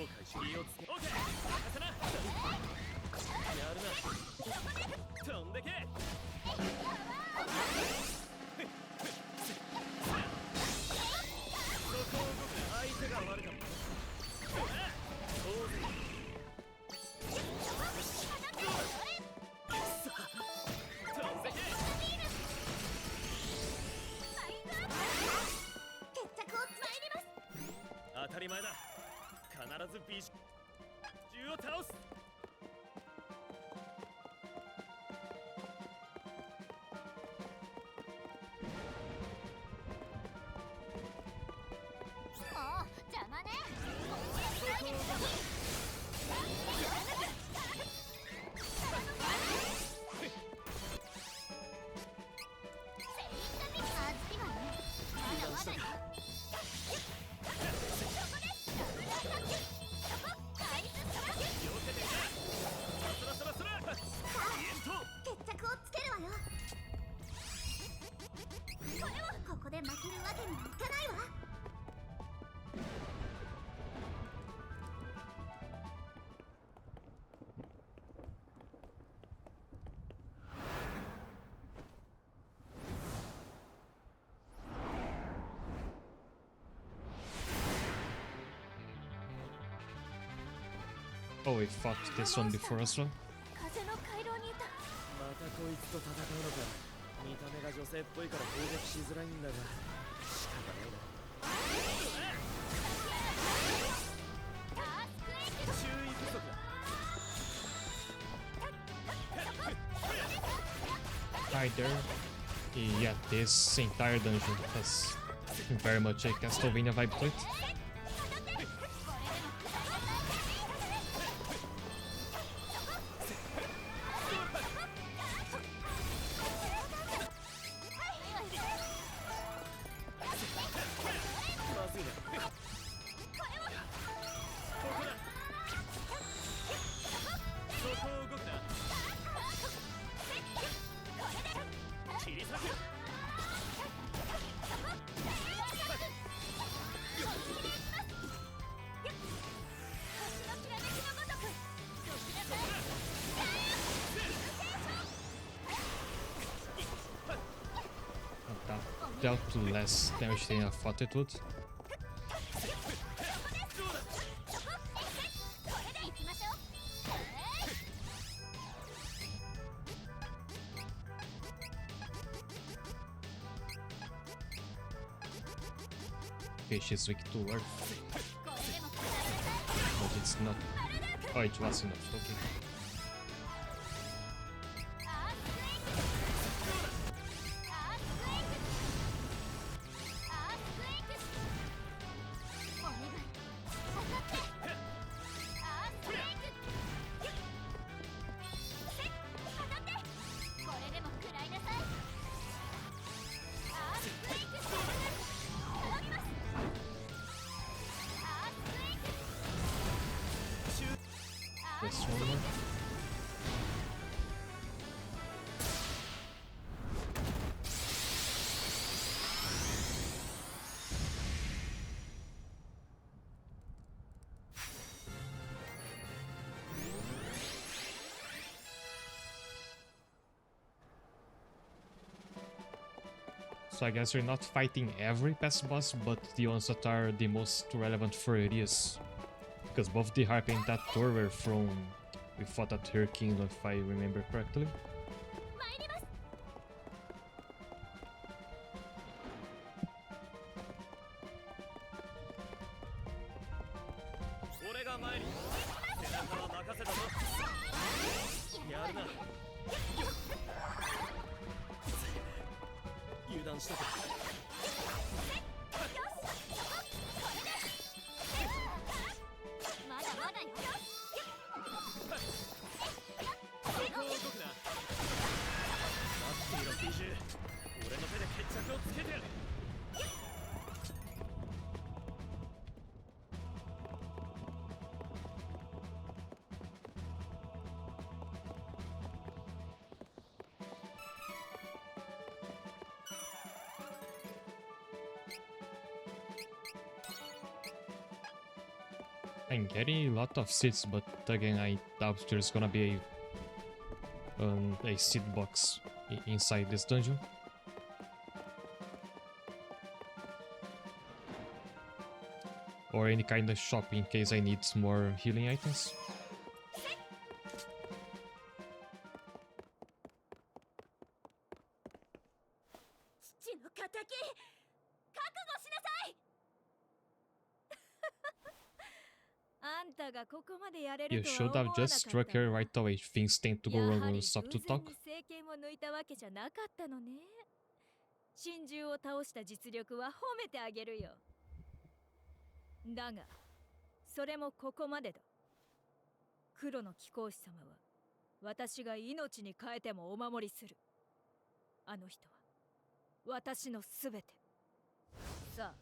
開し気をつけ。オッケー任せな。やるな。飛んでけ。そこを動くな。相手が悪かった。当然。当たり前だ。必ず美獣を倒す。邪魔ね。決着をつけるわよ。ここで負けるわけにはいかないわ。Oh, we fought this one before as well. 風の回廊にいた。またこいつと戦うのか。見た目が女性っぽいから攻撃しづらいんだが仕方ないな。注意不足だ。Either, yeah, this entire dungeon has very much a Castlevania vibe to it. That dealt less damage than I thought it would. Okay, she's weak to earth. But it's not. Oh, it was enough, okay. This one more. So I guess we're not fighting every past boss, but the ones that are the most relevant for areas. Because both the Harpy and that door were from... we fought at her kingdom, if I remember correctly. I'm getting a lot of seeds, but again, I doubt there's gonna be a seed box inside this dungeon. Or any kind of shop in case I need more healing items. 父の敵覚悟しなさいあんたがここまでやれ You るとは should 思わ have なかった just struck her right away. Things tend to go や wrong は when り you stop to 偶然 talk. に政権を抜いたわけじゃなかったのね真珠を倒した実力は褒めてあげるよだがそれもここまでだ黒の貴公子様は私が命に変えてもお守りするあの人は私のすべてさあ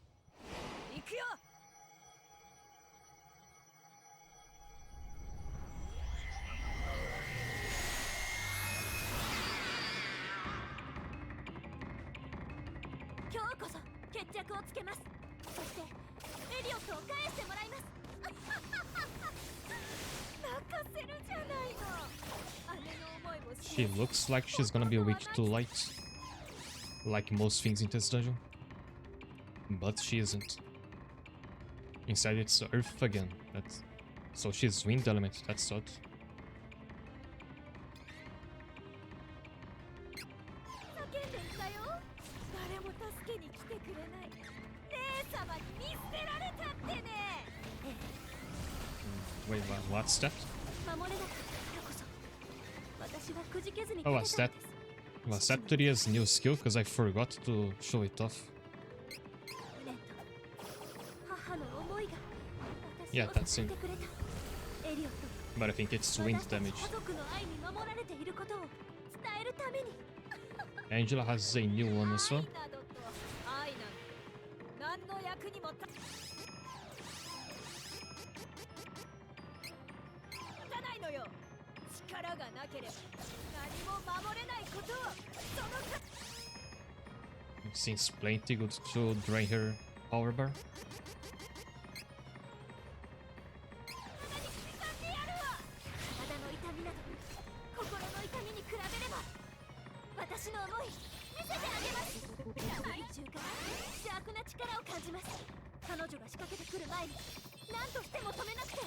行くよ今日こそ決着をつけますそしてエリオットを返してもらいます泣かせるじゃないの姉の思いを She looks like she's gonna be weak to light. Like most things in this dungeon. But she isn't. Instead it's Earth again. So she's wind element, that's odd. 叫んでいたよ誰も助けに来てくれない姉様に見捨てられたってね Wait, what's that? 守れなかったからこそ私がくじけずに Oh, what's that? Was that Turia's new skill? Because I forgot to show it off. Yeah, that's it. But I think it's wind damage. Angela has a new one as well. 何の役にも立たないのよ力がなければ何も守れないことをそのか Seems plenty good to drain her power bar. 体の痛みなど心の痛みに比べれば私の思い見せてあげます病中から邪悪な力を感じます彼女が仕掛けてくる前に何としても止めなくて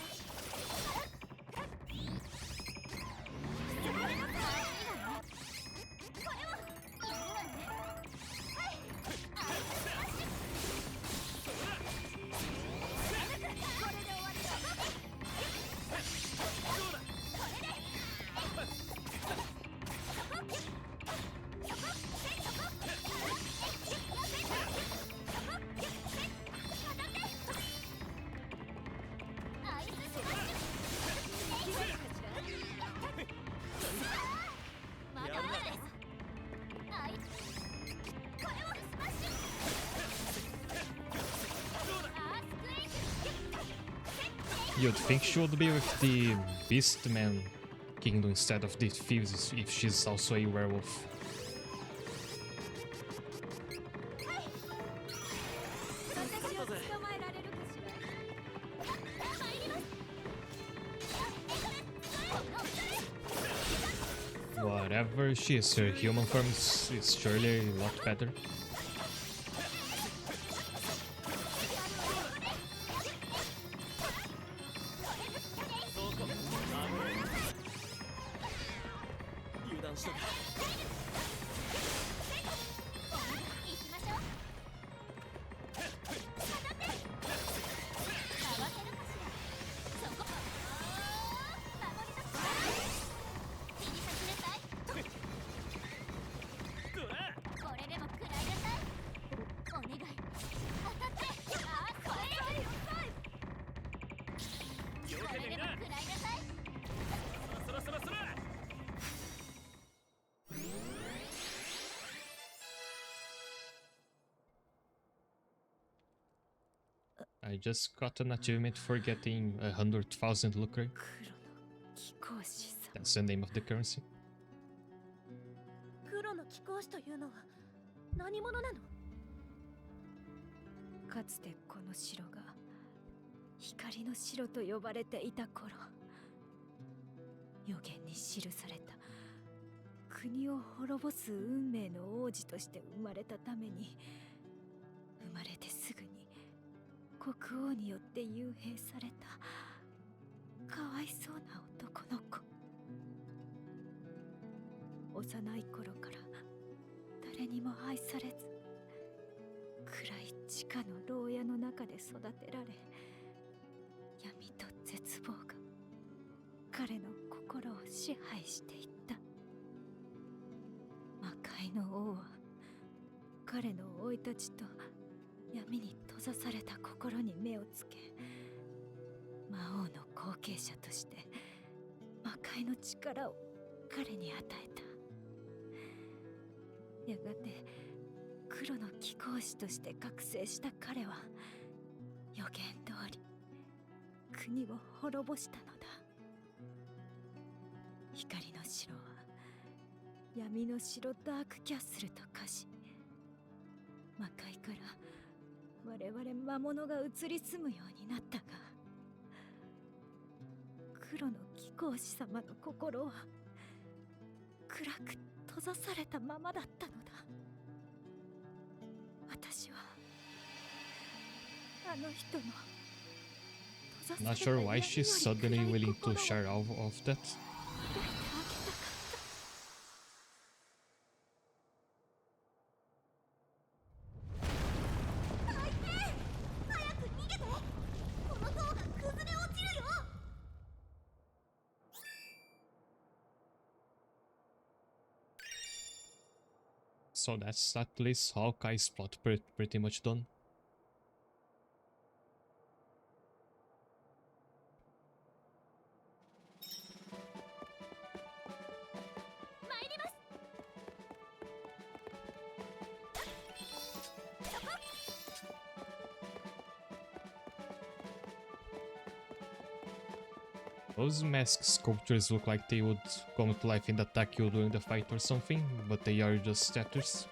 You'd think she would be with the Beastman Kingdom instead of the Thieves if she's also a werewolf. Whatever she is, her human form is surely a lot better. I just got an achievement for getting 100,000 lucre. That's the name of the currency. 黒の貴公子というのは何者なのかつてこの城が光の城と呼ばれていた頃、予言に記された国を滅ぼす運命の王子として生まれたために、生まれてすぐに国王によって幽閉されたかわいそうな男の子。幼い頃から誰にも愛されず、暗い地下の牢屋の中で育てられ、闇と絶望が彼の心を支配していった。魔界の王は彼の生い立ちと闇に閉ざされた心に目をつけ、魔王の後継者として魔界の力を彼に与えた。やがて黒の貴公子として覚醒した彼は、予言通り国を滅ぼしたのだ。光の城は闇の城ダークキャッスルと化し、魔界から我々魔物が移り住むようになったが、黒の貴公子様の心は暗く閉ざされたままだったのだ。私はあの人の閉ざされ Not た sure 闇よ why り she's 暗 suddenly い willing 心 to を share of that. 開いてあげたかった。早く逃げて。この塔が崩れ落ちるよ。 So that's at least Hawkeye's plot pretty much done. 参ります。 Those mask sculptures look like they would come to life and attack you during the fight or something, but they are just statues.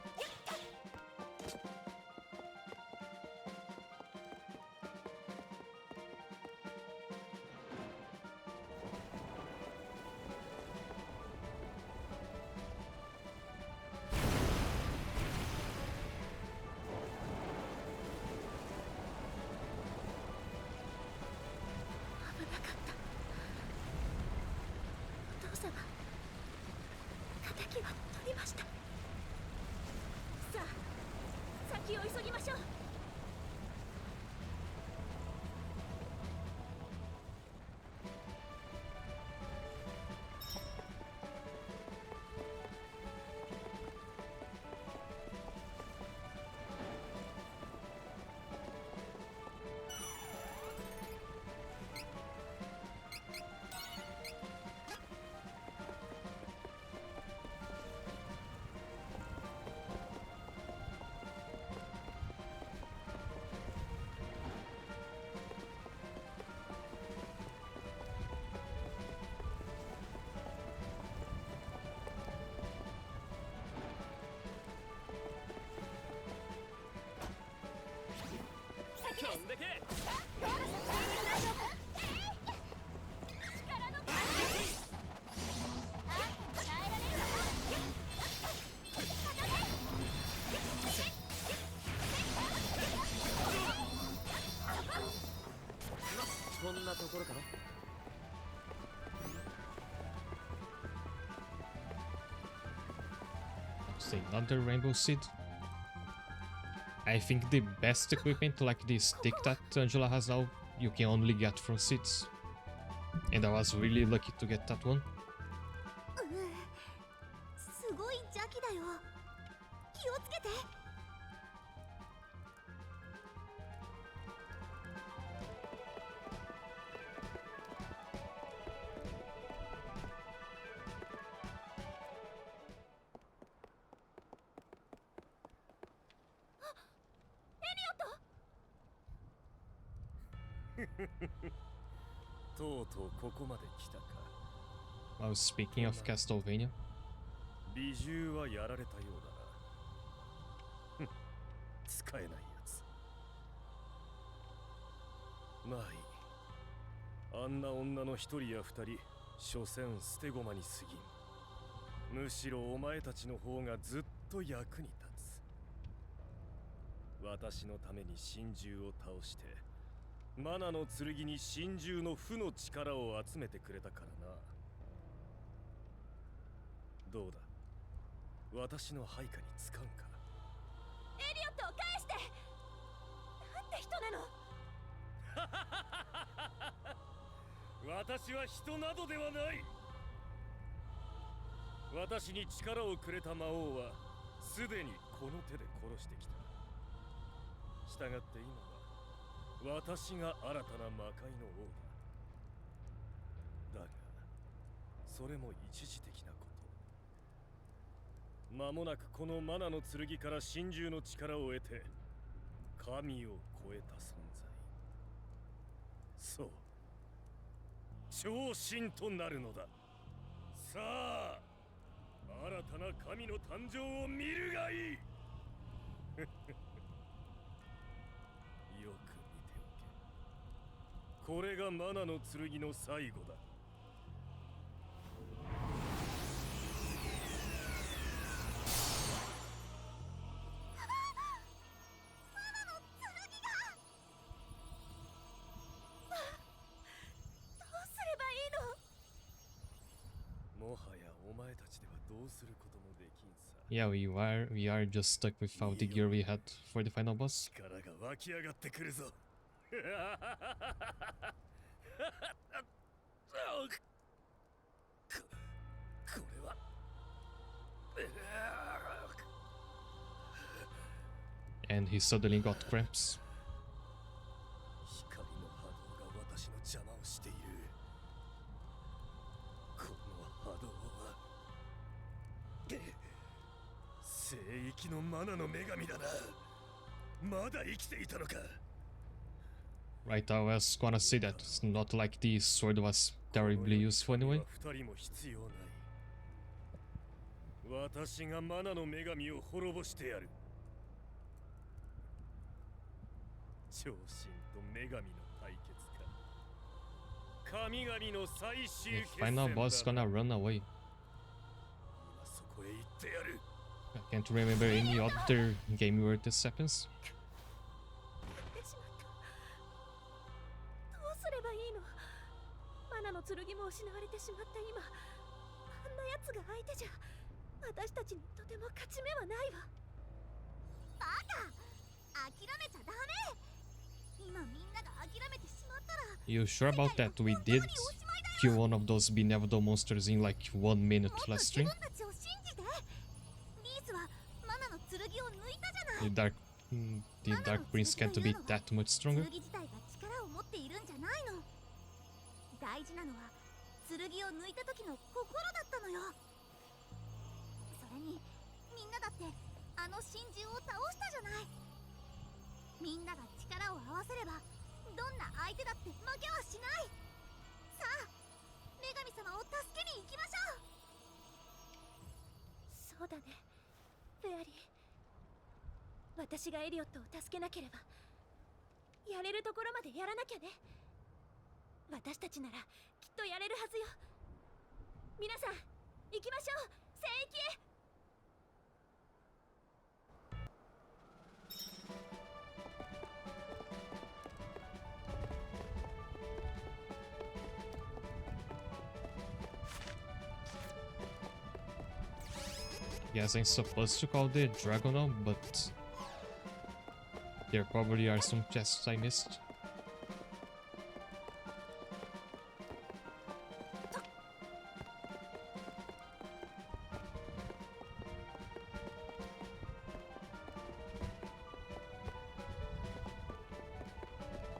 Another rainbow seed. I think the best equipment, like the stick that Angela has now, you can only get from seeds. And I was really lucky to get that one. すごい邪気だよ。気をつけて。 とうとうここまで来たか。 Well, speaking of Castlevania. 美獣はやられたようだな。使えないやつ。まあいい。あんな女の一人や二人、所詮捨て駒に過ぎん。むしろお前たちの方がずっと役に立つ。私のために神獣を倒して、マナの剣に神獣の負の力を集めてくれたからな。どうだ、私の配下に使うんか。エリオットを返して。なんて人なの。私は人などではない。私に力をくれた魔王はすでにこの手で殺してきた。したがって今は私が新たな魔界の王だ。だがそれも一時的なこと。間もなくこのマナの剣から神獣の力を得て神を超えた存在、そう超神となるのだ。さあ、新たな神の誕生を見るがいい。よく見ておけ。これがマナの剣の最後だ。もはやお前たちではどうすることもできんさ。 Yeah, we are just stuck without the gear we had for the final boss. 力が湧き上がってくるぞ。これは And he suddenly got cramps. 光の波動が私の邪魔をしている。この波動は聖域のマナの女神だな。まだ生きていたのか。 Right, I was gonna say that. It's not like the sword was terribly useful anyway. 二人も必要ない。私がマナの女神を滅ぼしてやる。超神と女神の対決か。神々の最終 The 決戦 final だ。 boss gonna run away. 今そこへ行ってやる。 I can't remember any other game where this happens. やってしまった。どうすればいいの。マナの剣も失われてしまった今、あんな奴が相手じゃ私たちにとても勝ち目はないわ。バカ、諦めちゃダメ。今みんなが諦めてしまったら You sure about that? We did kill one of those benevolent monsters in like 1 minute もっと last 自 stream. 分たちを信じて。リースはマナの剣を抜いたじゃない。 The Dark Prince can't be that much 剣 stronger. 自体が力を持っているんじゃないの。大事なのは剣を抜いた時の心だったのよ。それにみんなだってあの神獣を倒したじゃない。みんなが力を合わせればどんな相手だって負けはしない。さあ、女神様を助けに行きましょう。そうだね、フェアリー。私がエリオットを助けなければ、やれるところまでやらなきゃね。私たちならきっとやれるはずよ。皆さん行きましょう、聖域へ。Yes, I'm supposed to call the dragon now, but there probably are some chests I missed.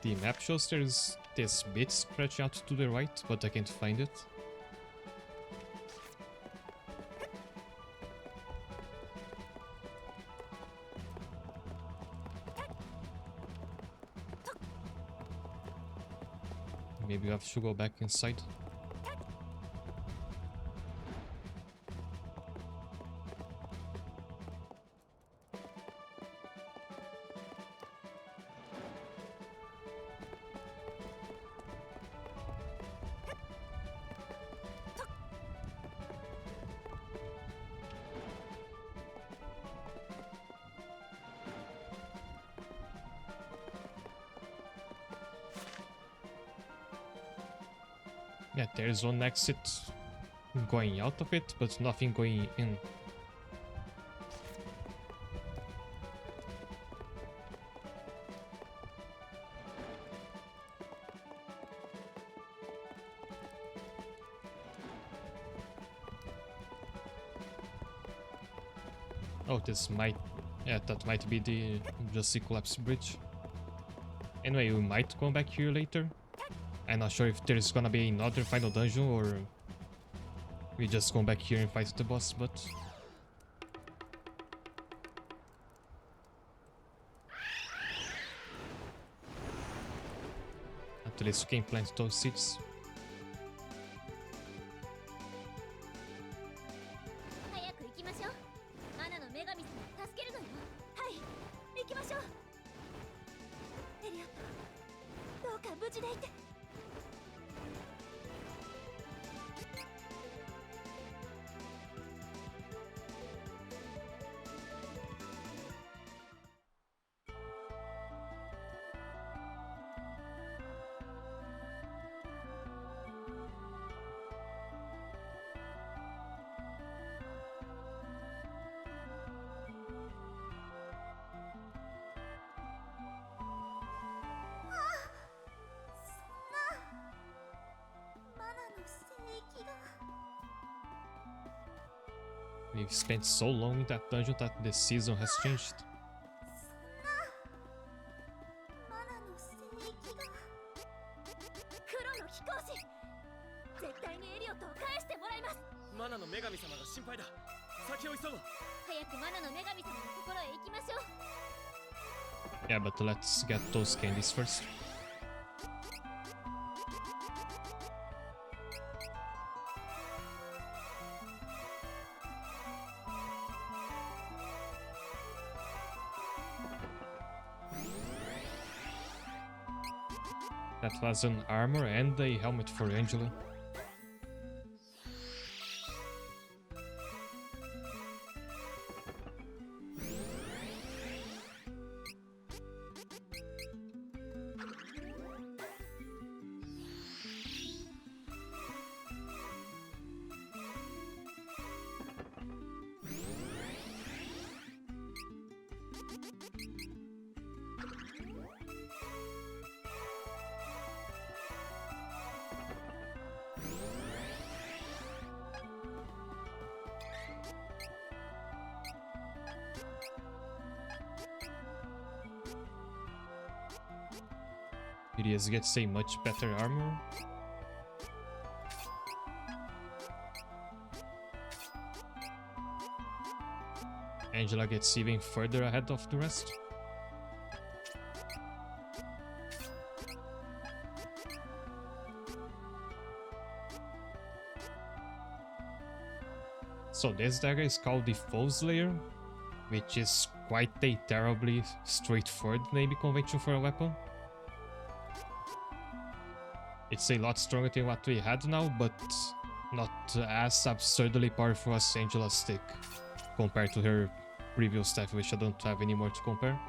The map shows there's this bit stretching out to the right, but I can't find it. Maybe I have to go back inside. Yeah, there's one exit going out of it, but nothing going in. Oh, this might... yeah, that might be the just the collapsed bridge. Anyway, we might come back here later. I'm not sure if there's gonna be another final dungeon or we just come back here and fight the boss, but... at least we can plant those seeds. 早く行きましょう。マナの女神様を助けるのよ。はい、行きましょう。エリオット、どうか無事でいて。We've spent so long in that dungeon that the season has changed. マナの聖域が。黒の貴公子、絶対にエリオットを返してもらいます。マナの女神様が心配だ。先を急ごう。早くマナの女神様のところへ行きましょう。 Yeah, but let's get those candies first. That was an armor and a helmet for Angela. Idias gets a much better armor. Angela gets even further ahead of the rest. So this dagger is called the Foe's Lair, which is quite a terribly straightforward naming convention for a weapon. It's a lot stronger than what we had now, but not as absurdly powerful as Angela's stick, compared to her previous staff, which I don't have anymore to compare.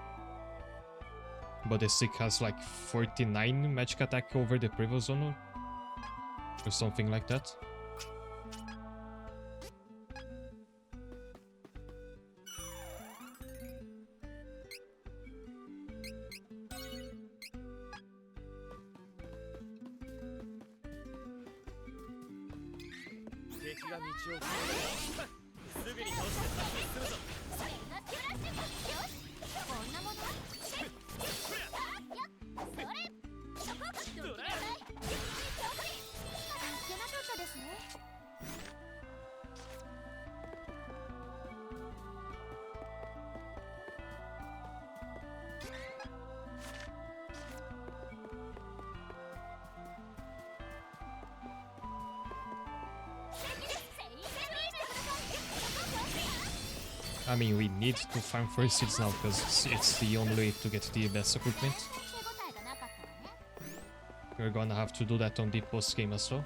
But the stick has like 49 magic attack over the previous one, or something like that. I mean, we need to farm first seeds now, because it's the only way to get the best equipment. We're gonna have to do that on the post game as well.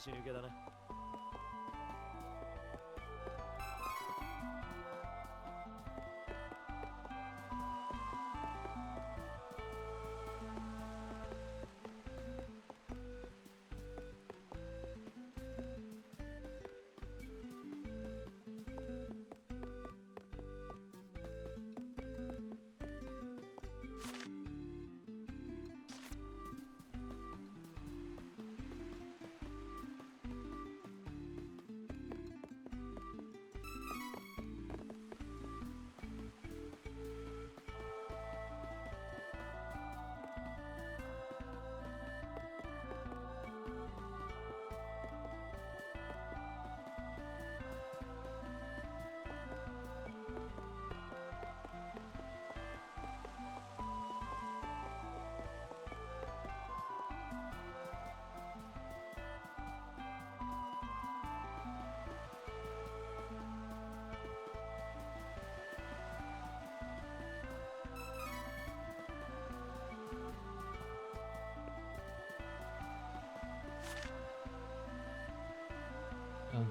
し抜けだな。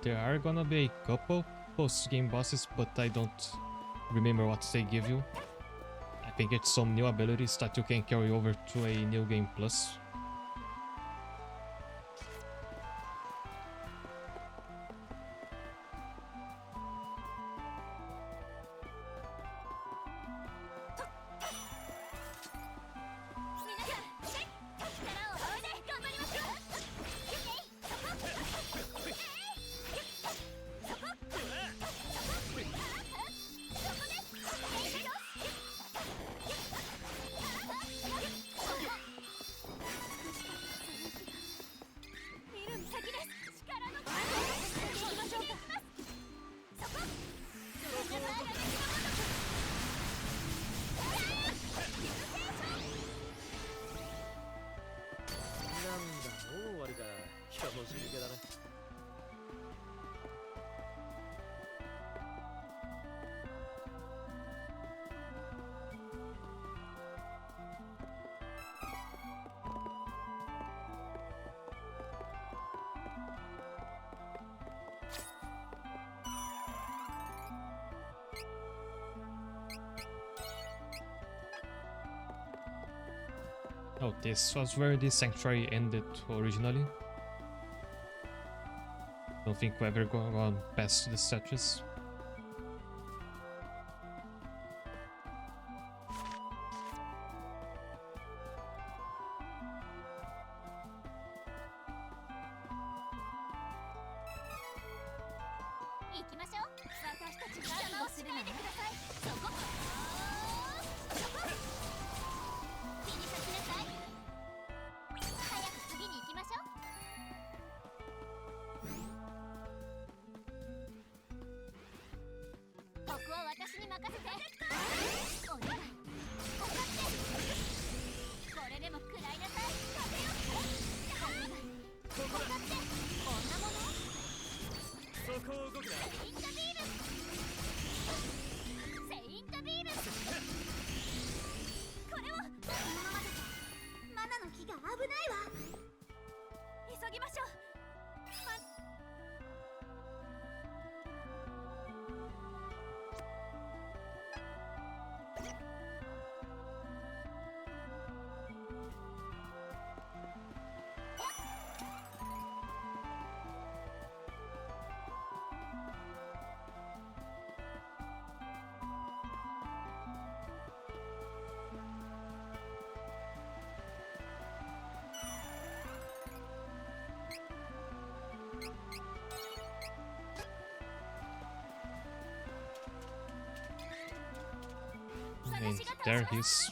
There are gonna be a couple post-game bosses, but I don't remember what they give you. I think it's some new abilities that you can carry over to a new game plus. Oh, this was where the sanctuary ended originally. Don't think we ever gone past the statues. And there he is.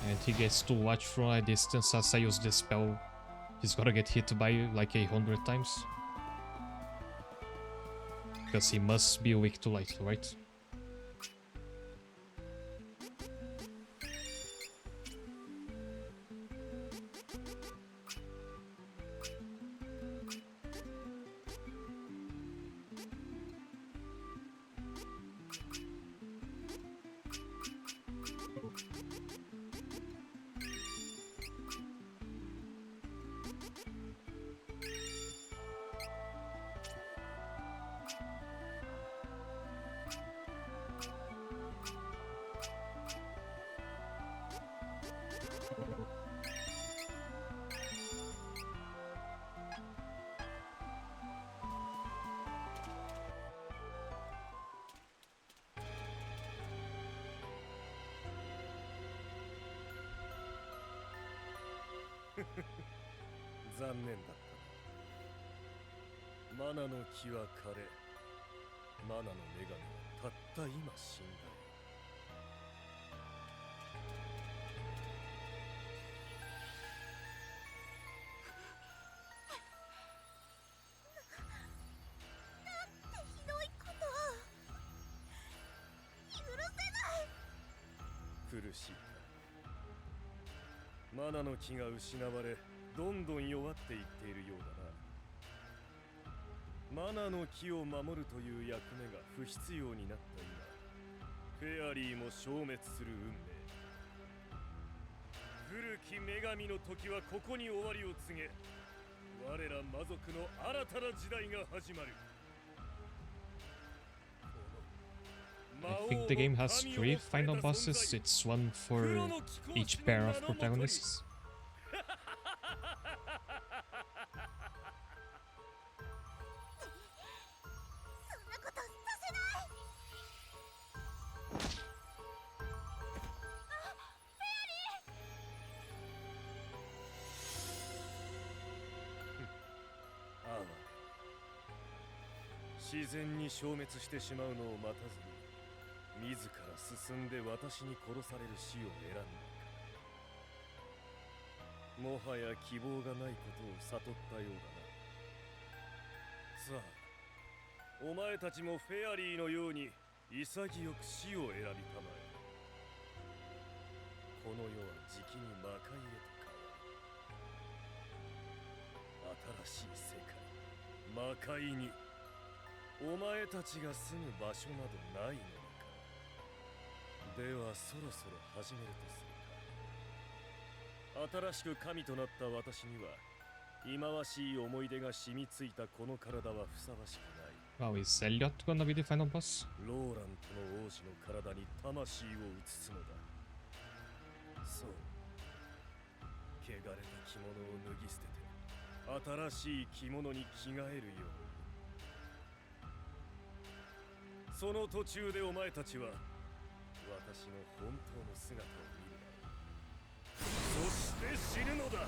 And he gets to watch from a distance as I use this spell. He's gonna get hit by like 100 times. Because he must be weak to light, right? 残念だったな。マナの木は枯れ、マナの女神はたった今死んだよ。なんてひどいことを。許せない。苦しいか。マナの木が失われ、どんどん弱っていっているようだな。マナの木を守るという役目が不必要になった今、フェアリーも消滅する運命。古き女神の時はここに終わりを告げ、我ら魔族の新たな時代が始まる。 I think the game has 3 final bosses, it's one for each pair of protagonists. そんなことさせない。ああ、自然に消滅してしまうのを待たずに自ら進んで私に殺される死を選んだか。もはや希望がないことを悟ったようだな。さあ、お前たちもフェアリーのように潔く死を選びたまえ。この世はじきに魔界へと変わる。新しい世界、魔界にお前たちが住む場所などないのだ。ではそろそろ始めるとするか。新しく神となった私には忌まわしい思い出が染みついたこの体はふさわしくない。 Wow, is Elliot gonna be the final boss? ローラントの王子の体に魂を移すのだ。そう、汚れた着物を脱ぎ捨てて新しい着物に着替えるように。その途中でお前たちは私の本当の姿を見るだろう。そして死ぬのだ。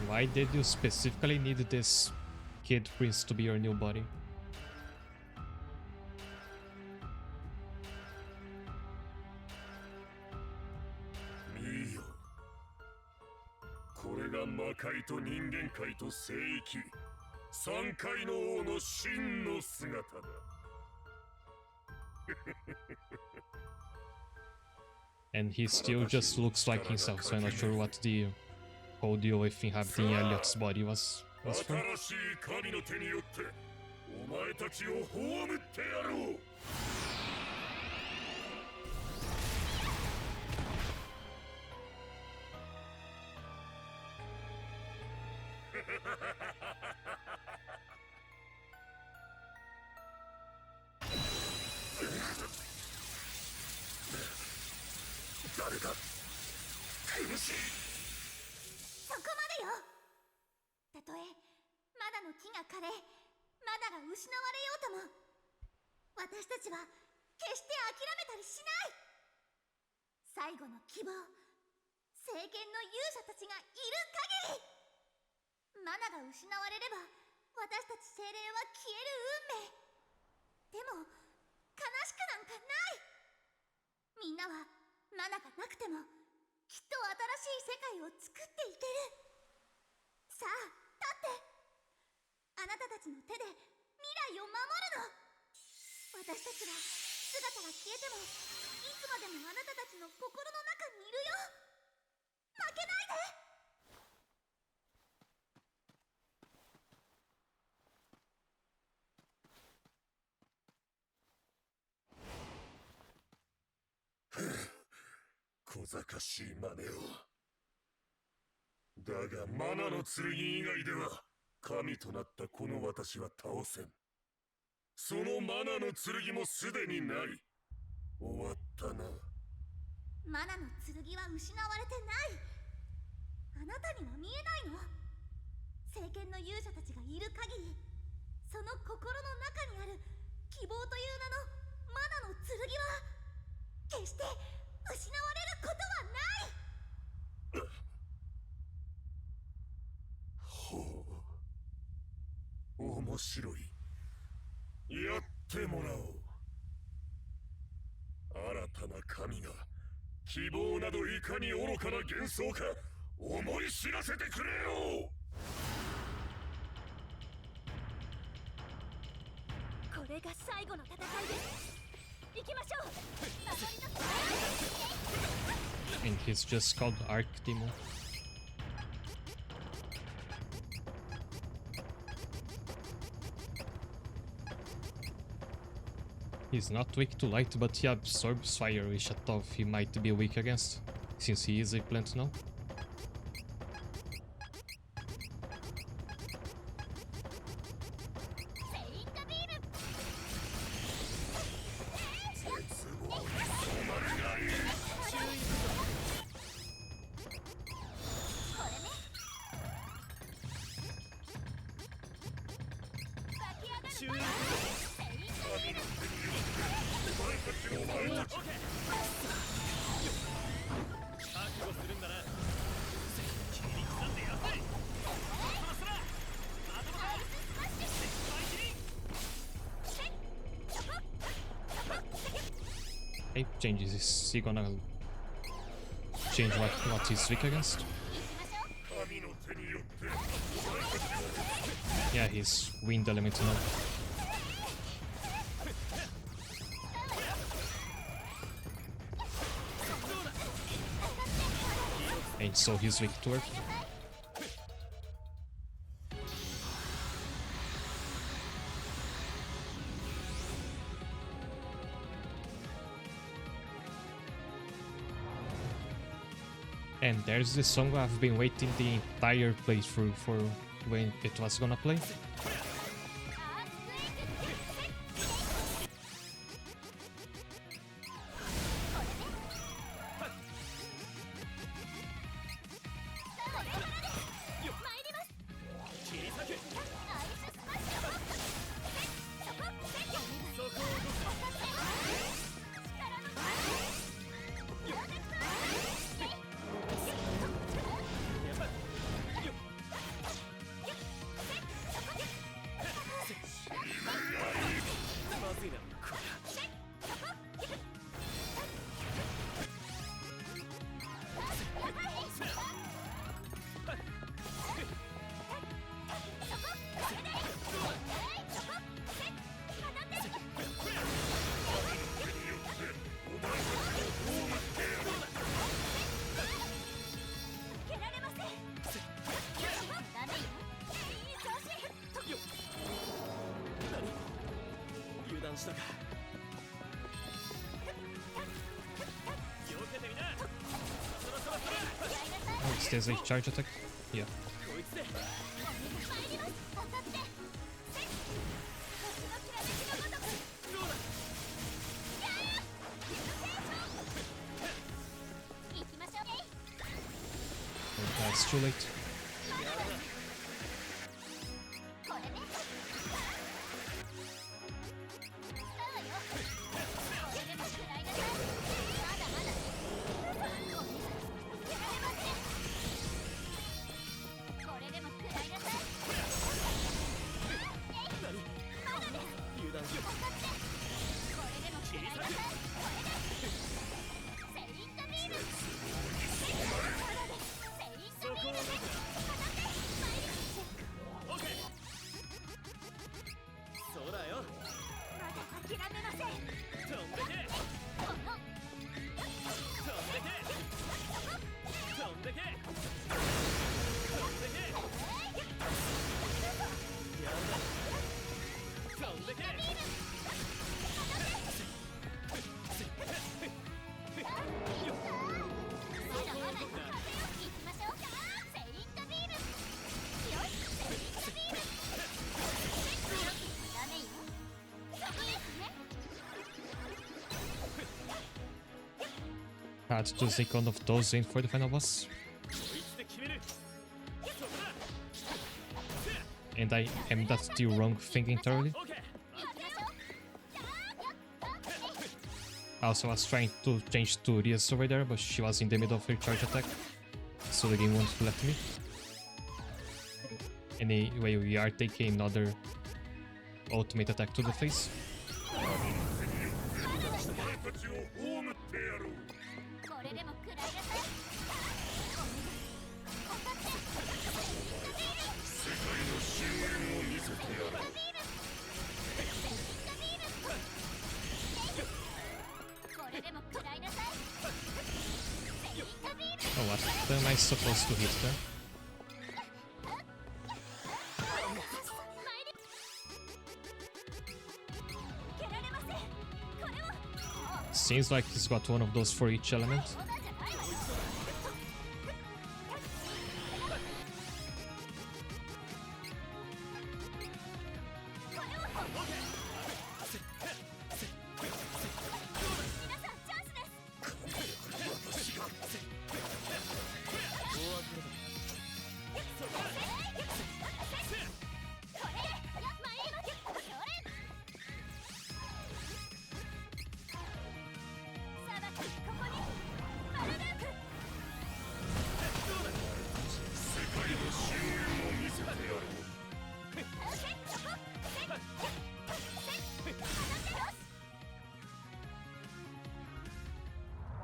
Why did you specifically need this kid prince to be your new body? 見よ、これが魔界と人間界と聖域、三界の王の真の姿だ。And he still just looks like himself, so I'm not sure what the whole deal with inhabiting Elliot's body was for. 新しい神の手によってお前たちを葬ってやろう。誰だ、天使。そこまでよ。たとえマナの木が枯れ、マナが失われようとも、私たちは決して諦めたりしない。最後の希望、聖剣の勇者たちがいる限り、マナが失われれば私たち精霊は消える運命。でも悲しくなんかない。みんなはマナがなくてもきっと新しい世界を作っていける。さあ立って。あなたたちの手で未来を守るの。私たちは姿が消えてもいつまでもあなたたちの心の中にいるよ。負けないで。小賢しい真似を。だがマナの剣以外では神となったこの私は倒せん。そのマナの剣もすでにない。終わったな。マナの剣は失われてない。あなたには見えないの。聖剣の勇者たちがいる限り、その心の中にある希望という名のマナの剣は決して失われることはない。白い。やってもらおう。新たな神が希望などいかに愚かな幻想か思い知らせてくれよ。これが最後の戦いです。行きましょう。守りの And he's just called Arctimo. He's not weak to light, but he absorbs fire, which I thought he might be weak against, since he is a plant now. Okay, changes. Is he gonna change what he's weak against? Yeah, he's wind element now. And so he's weak to earth. And there's the song I've been waiting the entire playthrough for when it was gonna play. Oh, there's a charge attack? Yeah. Oh, that's too late. Had to take one of those in for the final boss. And am that the wrong thing entirely? Also, I was trying to change to Rias over there, but she was in the middle of her charge attack, so the game won't let me. Anyway, we are taking another ultimate attack to the face. たちを葬ってやろう。これでも食らいなさい。世界の終焉を見せてやろう。これでも食らいなさい。 Oh, what am I supposed to hit them? Seems like he's got one of those for each element.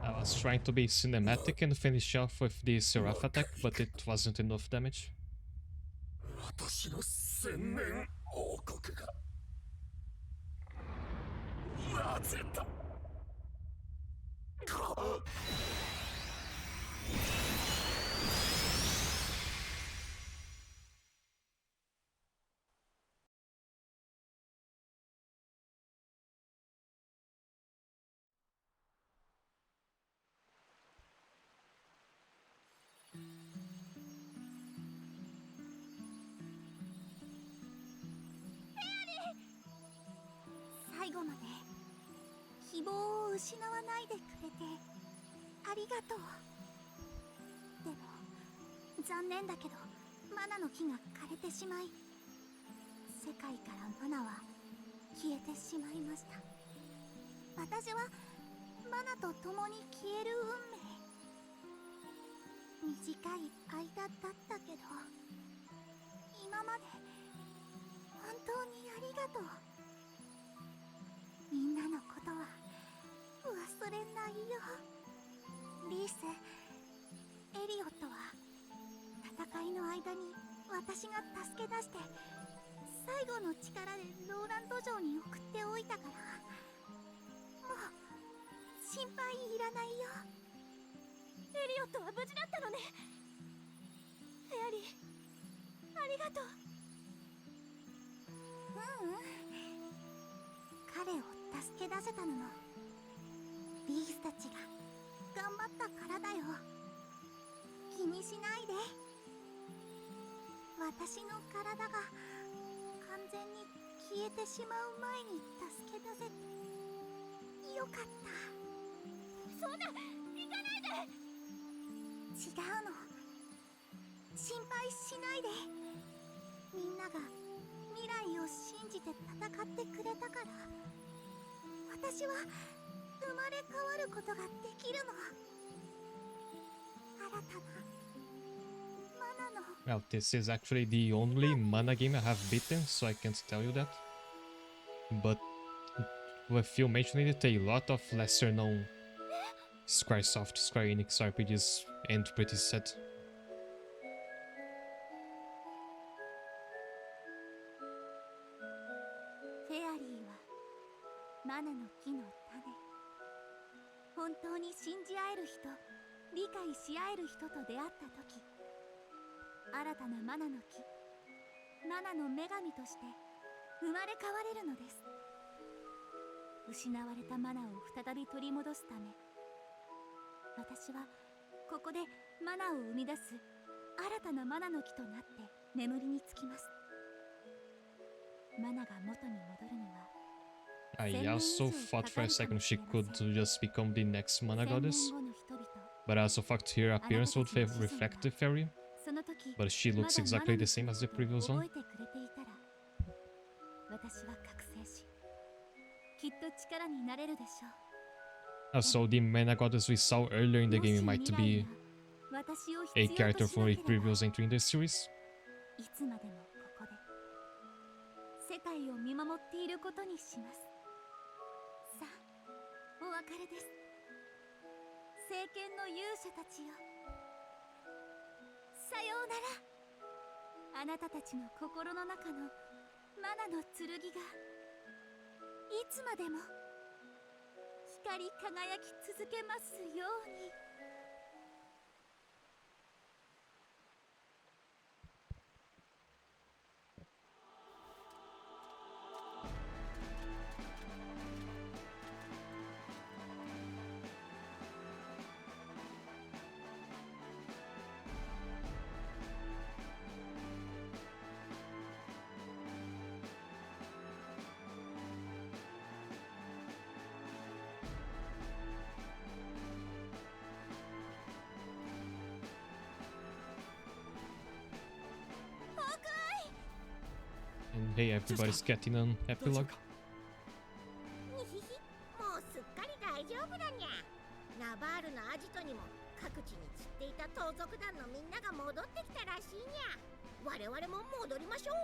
I was trying to be cinematic and finish off with the Seraph attack, but it wasn't enough damage. 私の千年王国がなぜだ。最後まで希望を失わないでくれてありがとう。でも残念だけどマナの木が枯れてしまい、世界からマナは消えてしまいました。私はマナと共に消える運命。短い間だったけど今まで本当にありがとう。みんなのことは忘れないよ。リース、エリオットは戦いの間に私が助け出して最後の力でローランド城に送っておいたから、もう心配いらないよ。エリオットは無事だったのね。フェアリー、ありがとう。彼を助け出せたのもビースたちが頑張ったからだよ。気にしないで。私の体が完全に消えてしまう前に助け出せてよかった。そんな、行かないで。違うの、心配しないで。みんなが未来を信じて戦ってくれたから私は生まれ変わることができるの。新たなマナの。 Well, this is actually the only mana game I have beaten, so I can't tell you that. But with you mentioning it, a lot of lesser known Squaresoft, Square Enix RPGs end pretty sad. フェアリーはマナの木の種。本当に信じ合える人、理解し合える人と出会った時、新たなマナの木、マナの女神として生まれ変われるのです。失われたマナを再び取り戻すため、私はここでマナを生み出す新たなマナの木となって眠りにつきます。マナが元に戻るには、 I also thought for a second she could just become the next mana goddess, but I also thought her appearance would reflect the fairy, but she looks exactly the same as the previous one. 私は覚醒し、きっと力になれるでしょう。 Also, the mana goddess we saw earlier in the game might be a character from a previous entry in the series. いつまでもここで世世界を見守っていることにします。さあ、お別れです。聖剣の勇者たちよ、さようなら。あなたたちの心の中のマナの剣がいつまでも光り輝き続けますように。And hey, everybody's getting an epilogue. にひひ、もうすっかり大丈夫だにゃ。ナバールのアジトにも各地に散っていた盗賊団のみんなが戻ってきたらしいにゃ。我々も戻りましょう。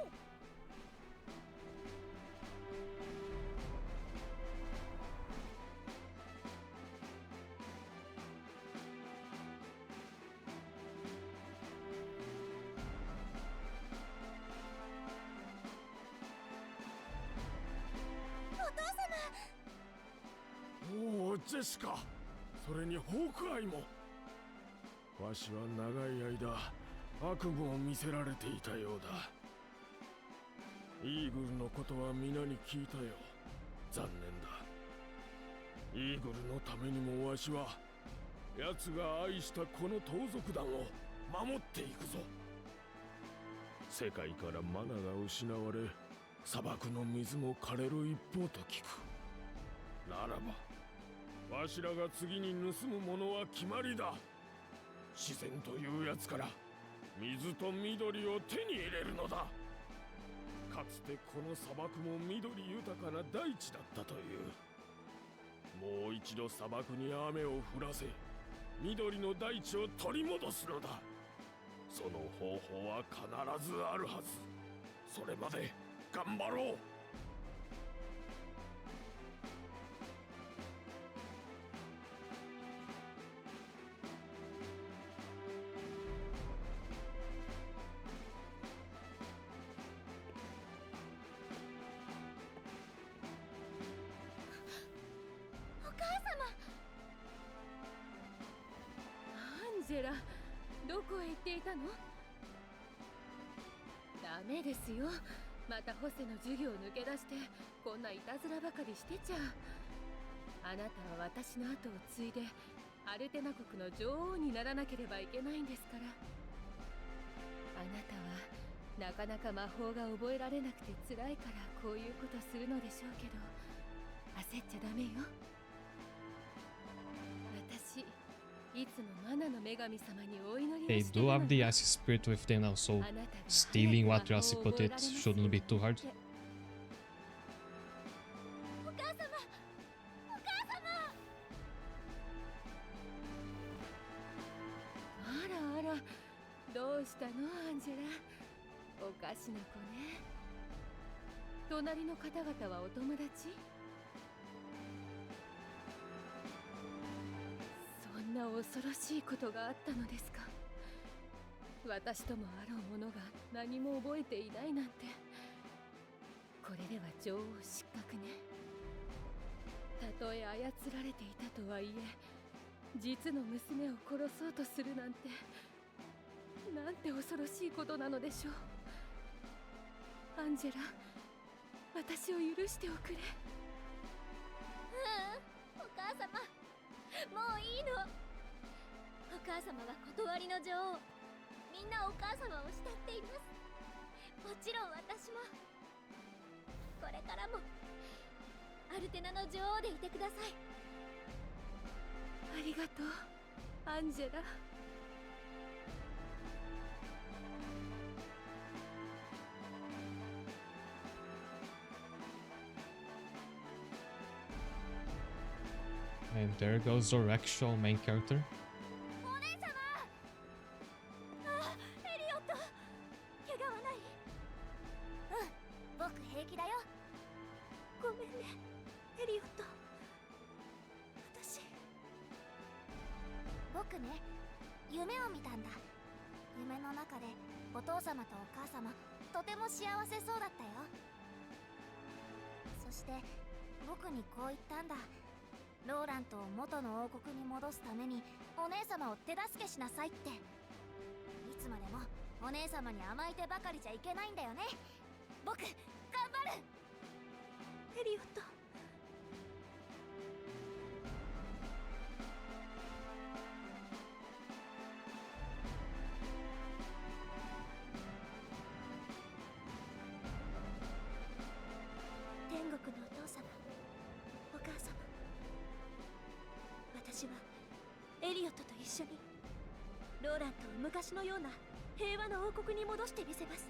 おお、ジェシカ、それにホークアイも。わしは長い間悪夢を見せられていたようだ。イーグルのことは皆に聞いたよ。残念だ。イーグルのためにもわしは奴が愛したこの盗賊団を守っていくぞ。世界からマナが失われ、砂漠の水も枯れる一方と聞く。ならばわしらが次に盗むものは決まりだ。自然というやつから水と緑を手に入れるのだ。かつてこの砂漠も緑豊かな大地だったという。もう一度砂漠に雨を降らせ、緑の大地を取り戻すのだ。その方法は必ずあるはず。それまで頑張ろう。アンジェラ、どこへ行っていたの？ダメですよ。またホセの授業を抜け出してこんないたずらばかりしてちゃ。あなたは私の後を継いでアルテナ国の女王にならなければいけないんですから。あなたはなかなか魔法が覚えられなくて辛いからこういうことするのでしょうけど、焦っちゃダメよ。私いつもマナの女神様にお祈りを They してる do の have the よ。 Icy Spirit with them now, so あなたが stealing 早 what く魔 Yossi 法を put 覚え it られますよ shouldn't be too hard. って。お母様、お母様。あらあら、どうしたのアンジェラ。おかしな子ね。隣の方々はお友達？そんな恐ろしいことがあったのですか。私ともあろう者が何も覚えていないなんて。これでは女王失格ね。たとえ操られていたとはいえ、実の娘を殺そうとするなんて、なんて恐ろしいことなのでしょう。アンジェラ、私を許しておくれ。お母様、もういいの。お母様は断りの女王。みんなお母様を慕っています。もちろん私も。これからもアルテナの女王でいてください。ありがとう、アンジェラ。And there goes our actual main character. お姉様。あ、エリオット、怪我はない？うん、僕平気だよ。エリオット、私僕ね、夢を見たんだ。夢の中でお父様とお母様とても幸せそうだったよ。そして僕にこう言ったんだ。ローラントを元の王国に戻すためにお姉様を手助けしなさいって。いつまでもお姉様に甘えてばかりじゃいけないんだよね。僕頑張る。エリオット、天国のお父様、お母様、私はエリオットと一緒にローラントを昔のような平和の王国に戻してみせます。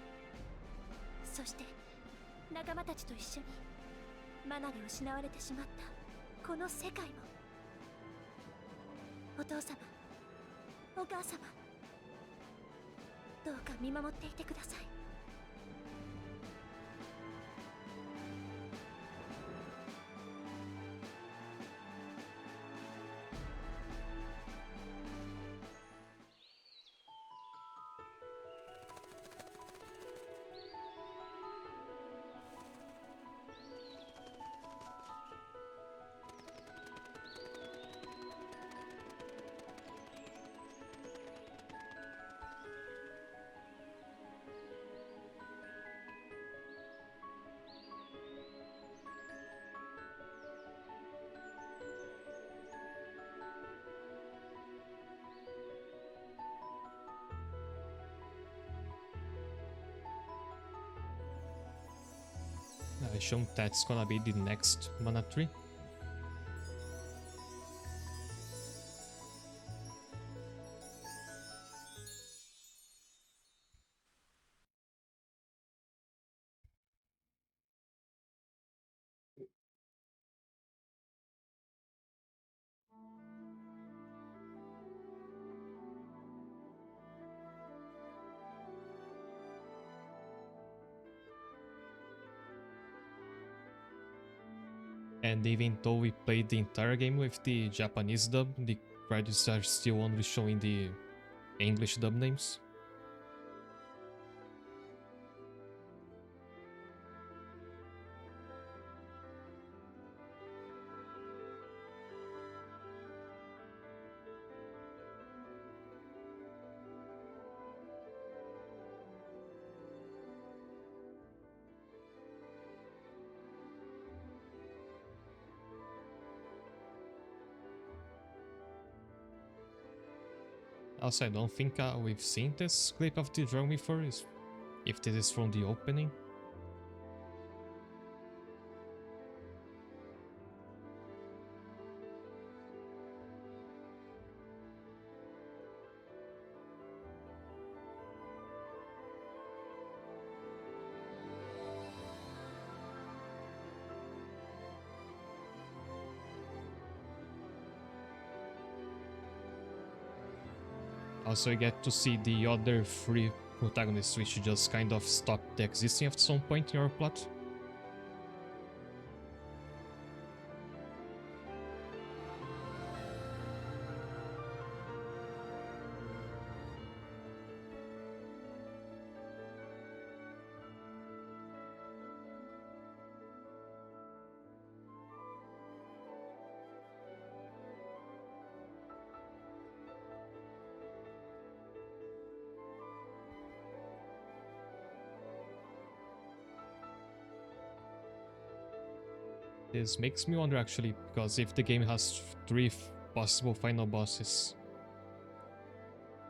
そして仲間たちと一緒にマナで失われてしまったこの世界も。お父様、お母様、どうか見守っていてください。I assume that's gonna be the next mana tree. And even though we played the entire game with the Japanese dub, the credits are still only showing the English dub names. Also, I don't think we've seen this clip of the drum before, if this is from the opening. Also, you get to see the other three protagonists, which just kind of stopped existing at some point in your plot. This makes me wonder actually, because if the game has three possible final bosses,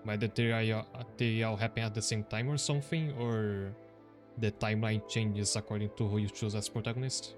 whether they all happen at the same time or something, or the timeline changes according to who you choose as protagonist.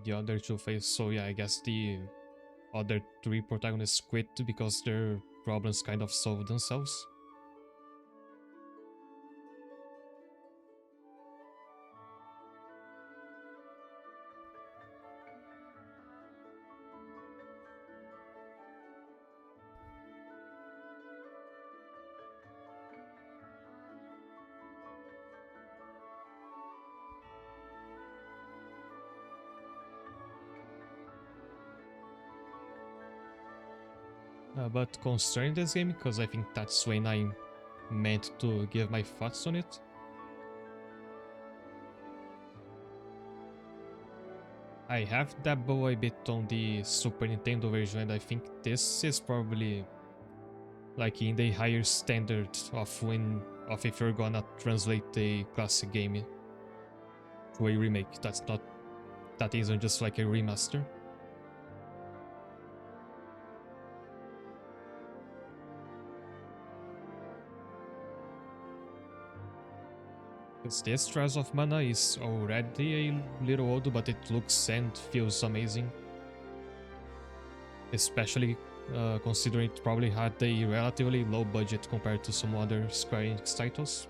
the other two fails. So yeah, I guess the other three protagonists quit because their problems kind of solved themselves. But concerning this game, because I think that's when I meant to give my thoughts on it. I have dabbled a bit on the Super Nintendo version, and I think this is probably like in the higher standard of if you're gonna translate a classic game to a remake. That isn't just like a remaster. Because this Trials of Mana is already a little old, but it looks and feels amazing. Especially considering it probably had a relatively low budget compared to some other Square Enix titles.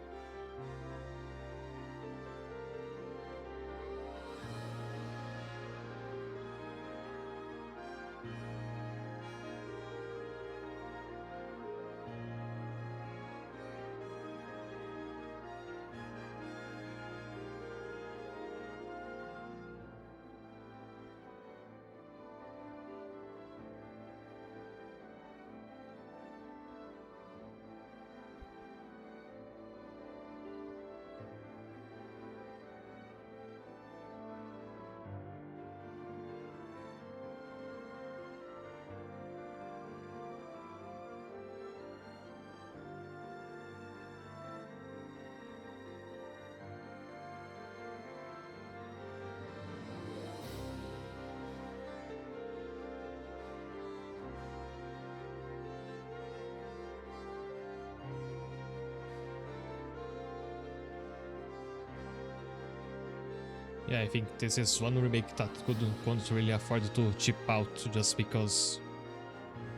Yeah, I think this is one remake that couldn't really afford to chip out just because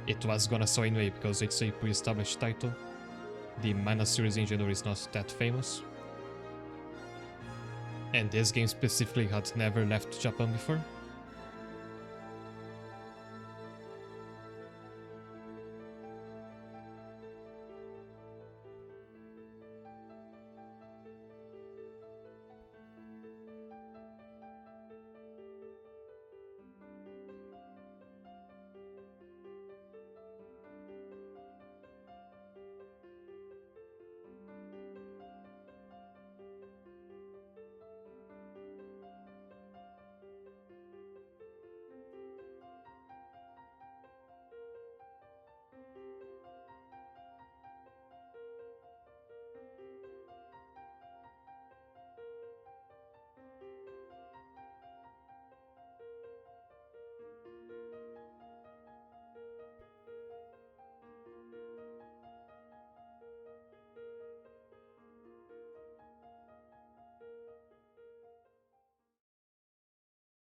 it was gonna sell anyway, because it's a pre-established title. The Mana series in general is not that famous. And this game specifically had never left Japan before.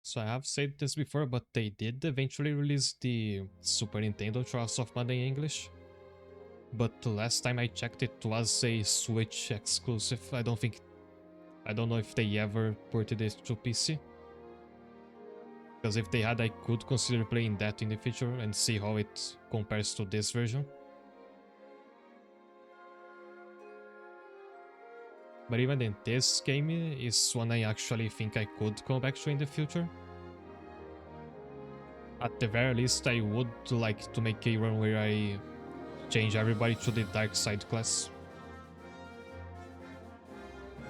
So I have said this before, but they did eventually release the Super Nintendo Trials of Mana in English. But the last time I checked, it was a Switch exclusive. I don't know if they ever ported it to PC. Because if they had, I could consider playing that in the future and see how it compares to this version. But even then, this game is one I actually think I could come back to in the future. At the very least, I would like to make a run where I change everybody to the dark side class.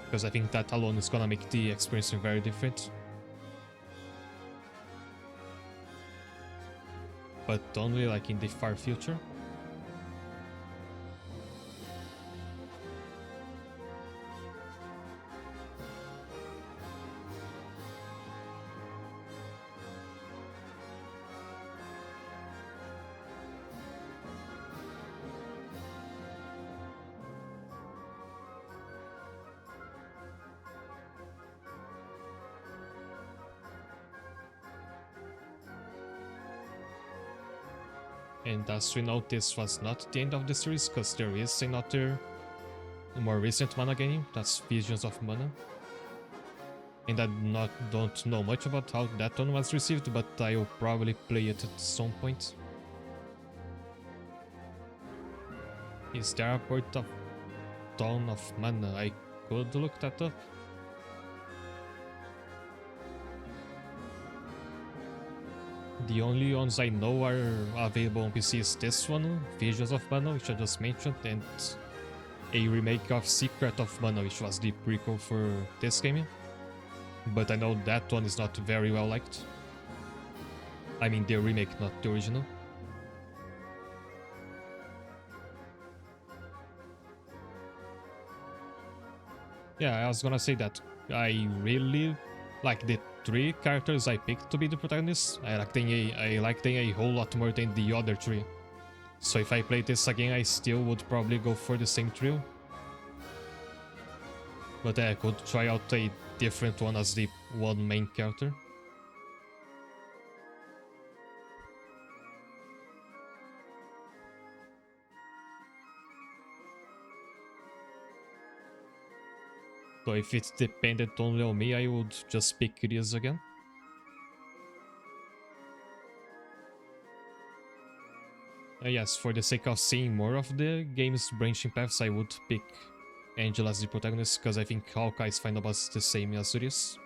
Because I think that alone is gonna make the experience very different. But only like in the far future. And as we know, this was not the end of the series, because there is another more recent mana game, that's Visions of Mana. And I don't know much about how that one was received, but I'll probably play it at some point. Is there a port of Dawn of Mana? I could look that up. The only ones I know are available on PC is this one, Visions of Mana, which I just mentioned, and a remake of Secret of Mana, which was the prequel for this game. But I know that one is not very well liked. I mean the remake, not the original. Yeah, I was gonna say that I really like the 3 characters I picked to be the protagonists. I like them a whole lot more than the other 3. So if I play this again, I still would probably go for the same trio. But I could try out a different one as the one main character. So if it depended only on me, I would just pick Rias again. Yes, for the sake of seeing more of the game's branching paths, I would pick Angela as the protagonist, because I think Hawkeye's final boss is the same as Rias.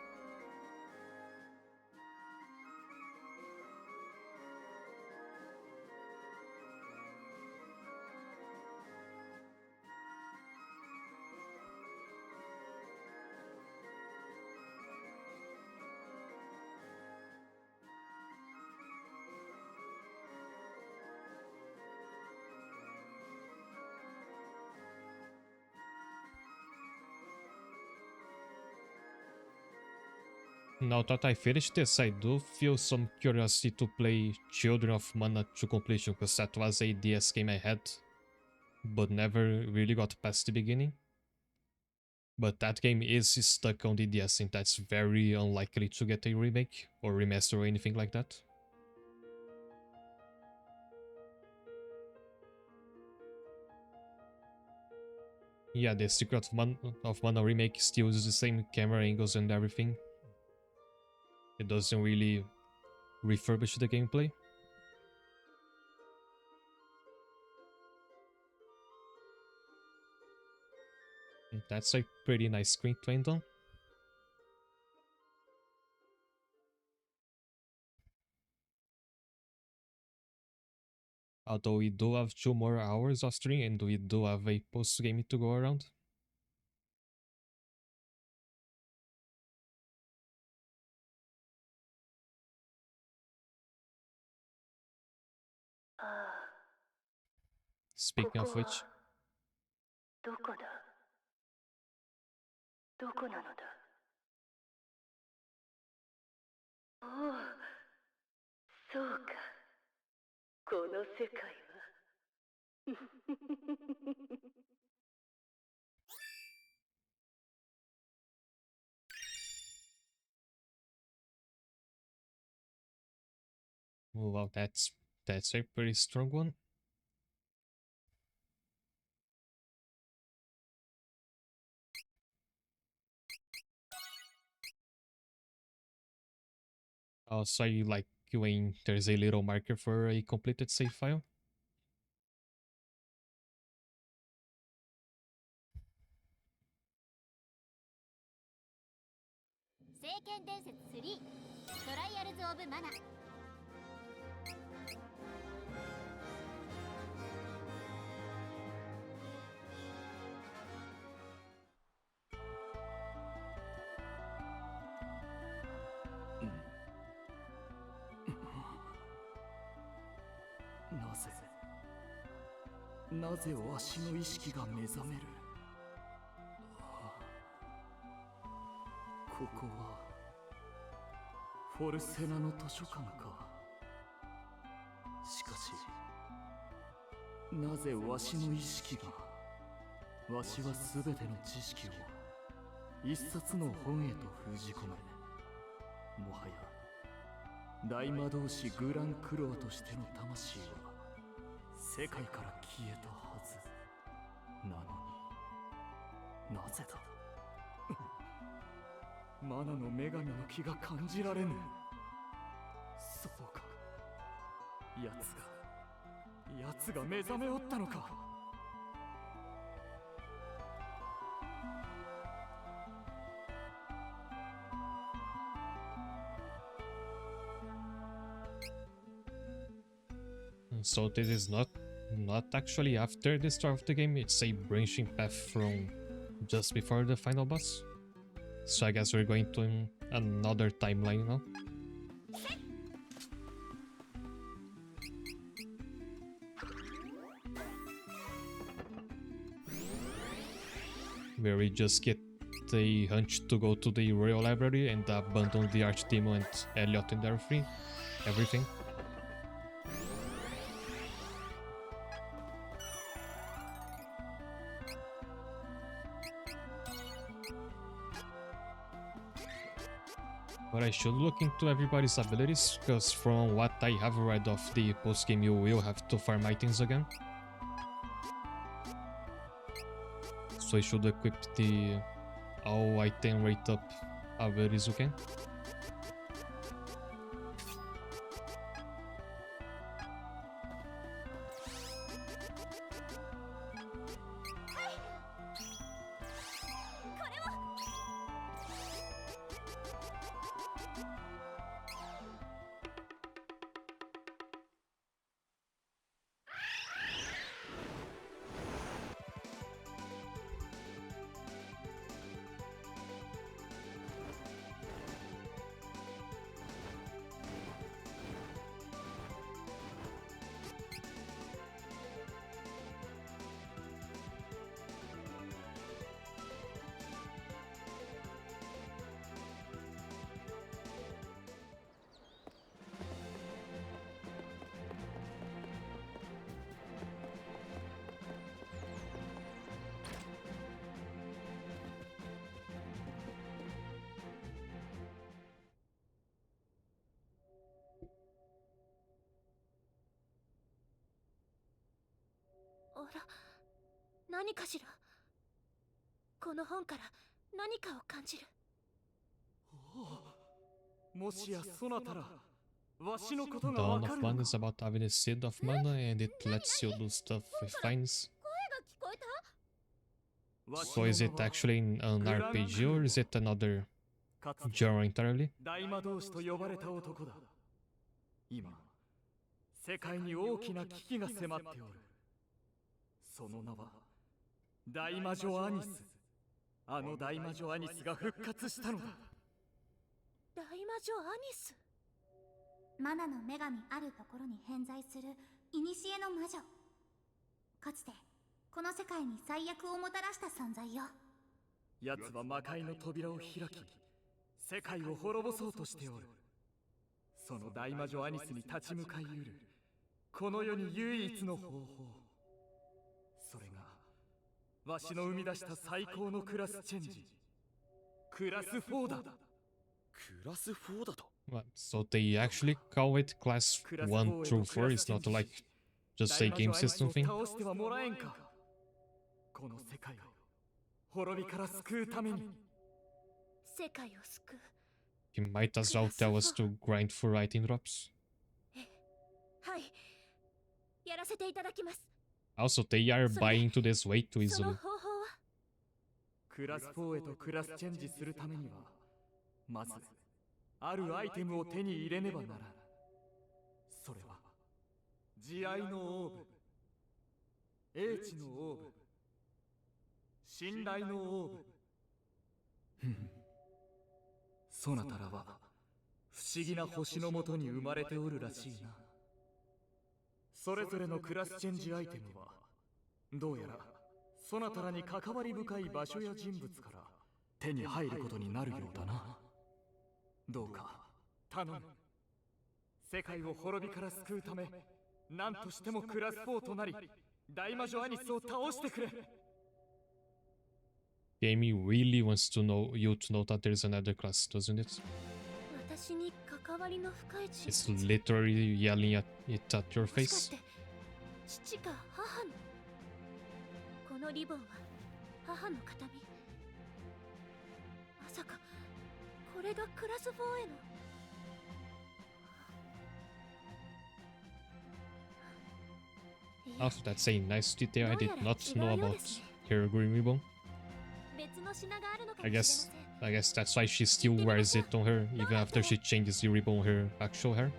Now that I finished this, I do feel some curiosity to play Children of Mana to completion, because that was a DS game I had, but never really got past the beginning. But that game is stuck on the DS, and that's very unlikely to get a remake or remaster or anything like that. Yeah, the Secret of Mana remake still uses the same camera angles and everything. It doesn't really refurbish the gameplay. And that's a pretty nice screen to end on. Although we do have 2 more hours of stream and we do have a post-game to go around. Speaking of which, どこだどこなのだおおそうかこの世界はoh wow, that's a pretty strong one. Also, I like when there's a little marker for a completed save file. 聖剣伝説3トライアルズ・オブ・マナ。なぜわしの意識が目覚める。ここはフォルセナの図書館か。しかしなぜわしの意識が、わしはすべての知識を一冊の本へと封じ込め、もはや大魔導士グランクロアとしての魂は世界から消えたはずなのに、なぜだ。マナの女神の気が感じられぬ。そうか、奴が目覚めおったのか。So this is not actually after the start of the game, it's a branching path from just before the final boss. So I guess we're going to another timeline now. Where we just get the hunch to go to the Royal Library and abandon the Archdemon and Elliot and everything. But I should look into everybody's abilities, because from what I have read of the post-game, you will have to farm items again. So I should equip the all item rate up abilities you can.何かしら。この本から何かを感じる。もしやそなたら、わしのことが Dawn わ of かるの Mana か。 is about having a seed of mana and it lets you do stuff with vines. 声が聞こえた？ So is it actually an RPG or is it another かつて genre entirely? 大魔導士と呼ばれた男だ。今、世界に大きな危機が迫っておる。その名は大魔女アニス。あの大魔女アニスが復活したのだ。大魔女アニス。マナの女神あるところに偏在する古の魔女。かつてこの世界に最悪をもたらした存在よ。奴は魔界の扉を開き、世界を滅ぼそうとしておる。その大魔女アニスに立ち向かいうる、この世に唯一の方法。それが、わしの生み出した最高のクラスチェンジ。クラス4だ。クラス4だと。 What? So they actually call it class 1 through 4, it's not like just a game system thing? 倒してはもらえんか。この世界を滅びから救うために。世界を救う。 You might as well tell us to grind for item drops. はい。やらせていただきます。 Also, they are buying into this way too そ easily. の方法は？クラス4へとクラスチェンジするためには、まずあるアイテムを手に入れねばならん。それは慈愛のオーブ、英知のオーブ、信頼のオーブ。そなたらは不思議な星のもとに生まれておるらしいな。それぞれのクラスチェンジアイテムはどうやらそなたらに関わり深い場所や人物から手に入ることになるようだな。どうか頼む。世界を滅びから救うため、何としてもクラス4となり、大魔女アニスを倒してくれ。Jamie really wants to know you to know that there's another class, doesn't it? 私に関わりの深い人 It's 物。 literally yelling at it at your もしかし face. て父か母の。このリボンは母の形見。まさかこれがクラス4への。Also, that's a nice detail I did not know about her green ribbon. 別の品があるのかも I しれま guess せん。 that's why she still wears it on her even after she changes the ribbon on her actual hair.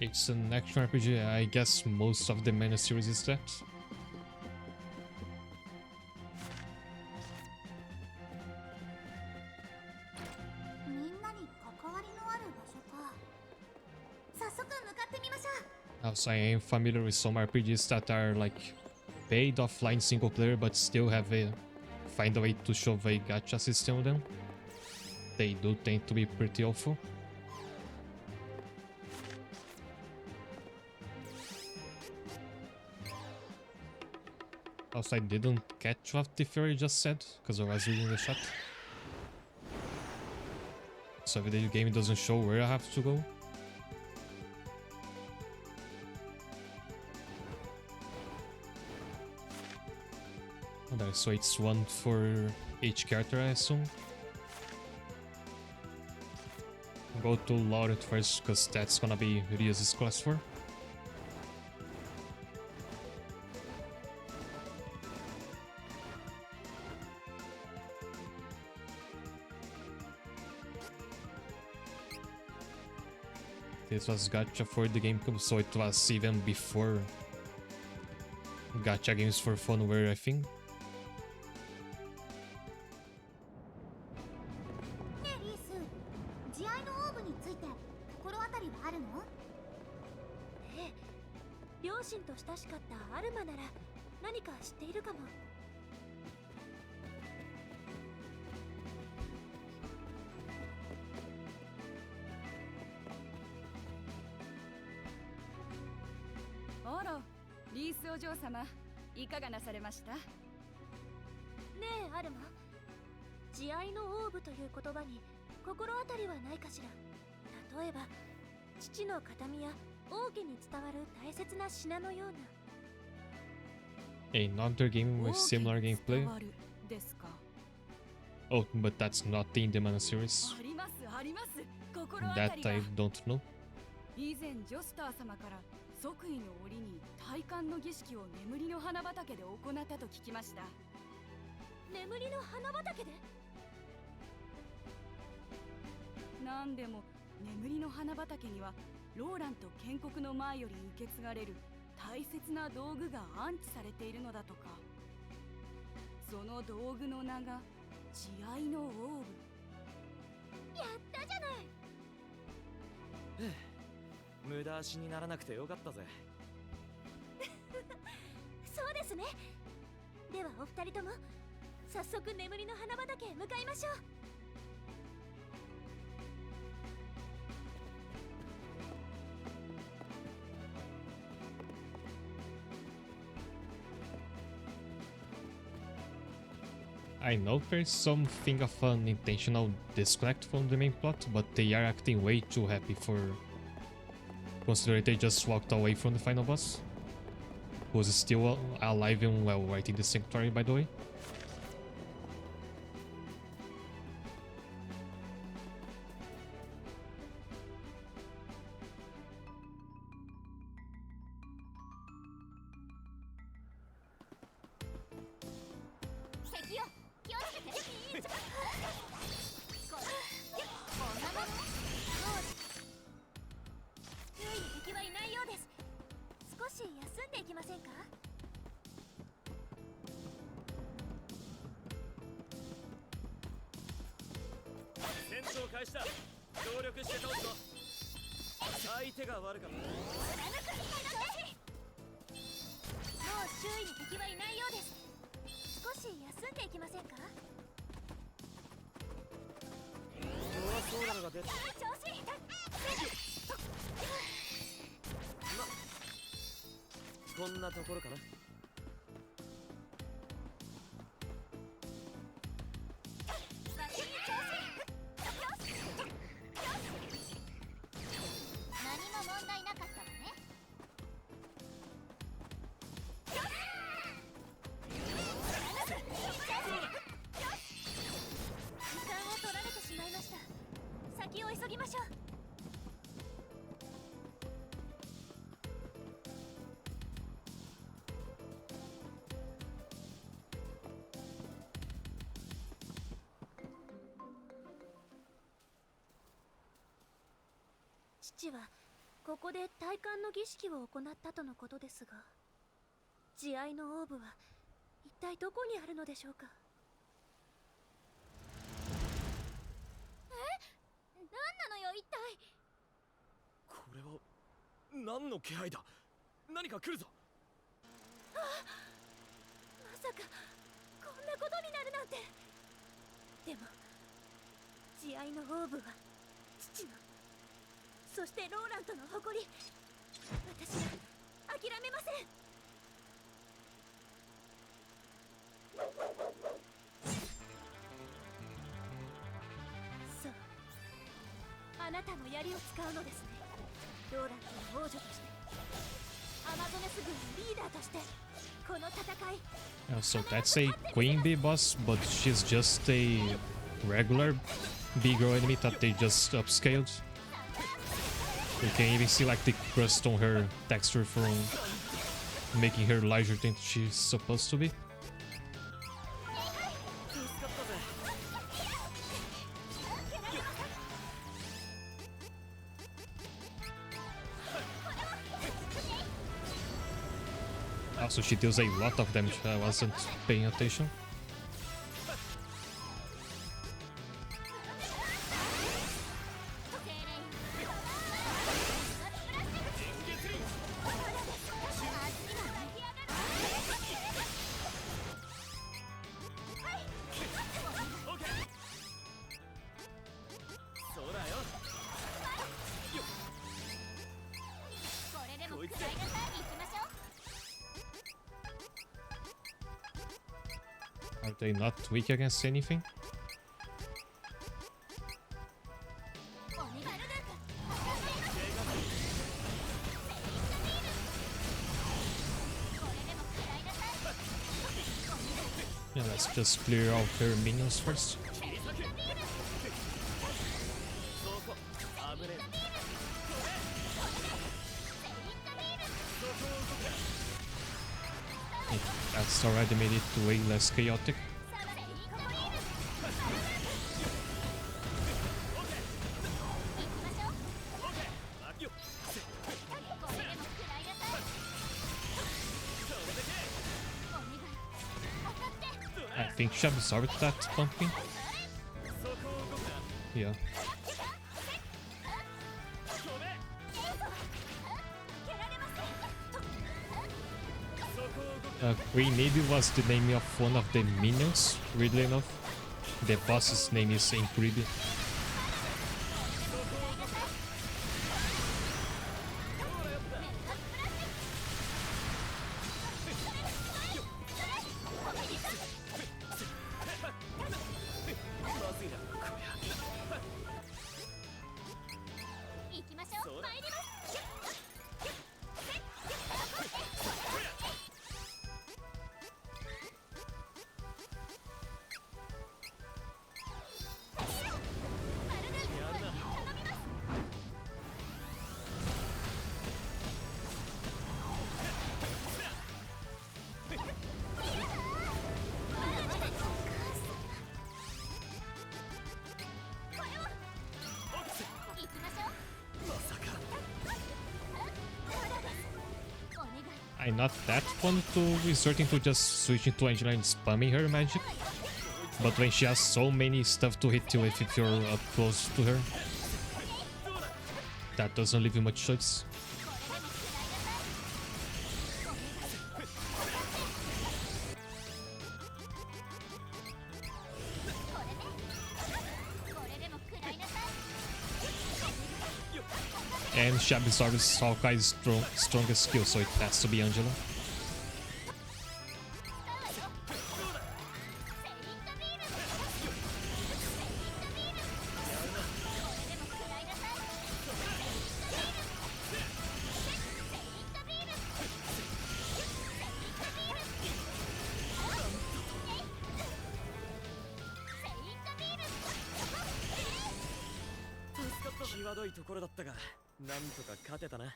It's an action RPG. I guess most of the main series is that. みんなに関わりのある場所か。早速向かってみましょう。 Also, I am familiar with some RPGs that are like paid offline single player but still have a find a way to shove a gacha system on them. They do tend to be pretty awful. Also, I didn't catch what the Fury just said because I was reading the chat. So if the game doesn't show where I have to go. Okay, so it's one for each character, I assume. Go to Laurent first, because that's gonna be Ryu's class 4. This was gacha for the GameCube, so it was even before gacha games for fun were a thing. ねえリース、慈愛のオーブについて心当たりはあるの？ええ、両親と親しかったアルマなら何か知っているかも。あら、リースお嬢様、いかがなされました？ねえアルマ、慈愛のオーブという言葉に心当たりはないかしら。例えば父の形見や王家に伝わる大切な品のような。 Another game with similar gameplay. ですか。 Oh, but that's not in the Mana series. ありますあります。心当た That りが。 I don't know. 以前ジョスター様から即位の折に戴冠の儀式を眠りの花畑で行ったと聞きました。眠りの花畑で？なんでも眠りの花畑にはローランと建国の前より受け継がれる大切な道具が安置されているのだとか。その道具の名が慈愛のオーブ。やったじゃない。無駄足にならなくてよかったぜ。そうですね。ではお二人とも早速眠りの花畑へ向かいましょう。 I know there's something of an intentional disconnect from the main plot, but they are acting way too happy for... Considering they just walked away from the final boss. Who's still alive and well right in the sanctuary, by the way. こんなところかな。何も問題なかったわね。時間を取られてしまいました。先を急ぎましょう。父はここで戴冠の儀式を行ったとのことですが、慈愛のオーブは一体どこにあるのでしょうか。何なのよ一体。これは何の気配だ。何か来るぞ。まさかこんなことになるなんて。でも慈愛のオーブは父の、そしてローラントの誇り。私は諦めません。そう、あなたの槍を使うのですね。ローラントの王女として、アマゾネス軍のリーダーとして、この戦い。So that's a queen bee boss, but she's just a regular bee girl enemy that they just upscaled. You can even see like the crust on her texture from making her larger than she's supposed to be. Also, she deals a lot of damage. I wasn't paying attention. Are they not weak against anything? Yeah, let's just clear out her minions first. That's already made it way less chaotic. I think she absorbed that pumpkin. Yeah. Green Navy was the name of one of the minions, weirdly enough. The boss's name is Incredible. I'm not that fun to resorting to just switching to Angela and spamming her magic. But when she has so many stuff to hit you with if you're up close to her, that doesn't leave you much choice. And she absorbs Hawkeye's strongest skill, so it has to be Angela. どいところだったが、なんとか勝てたな。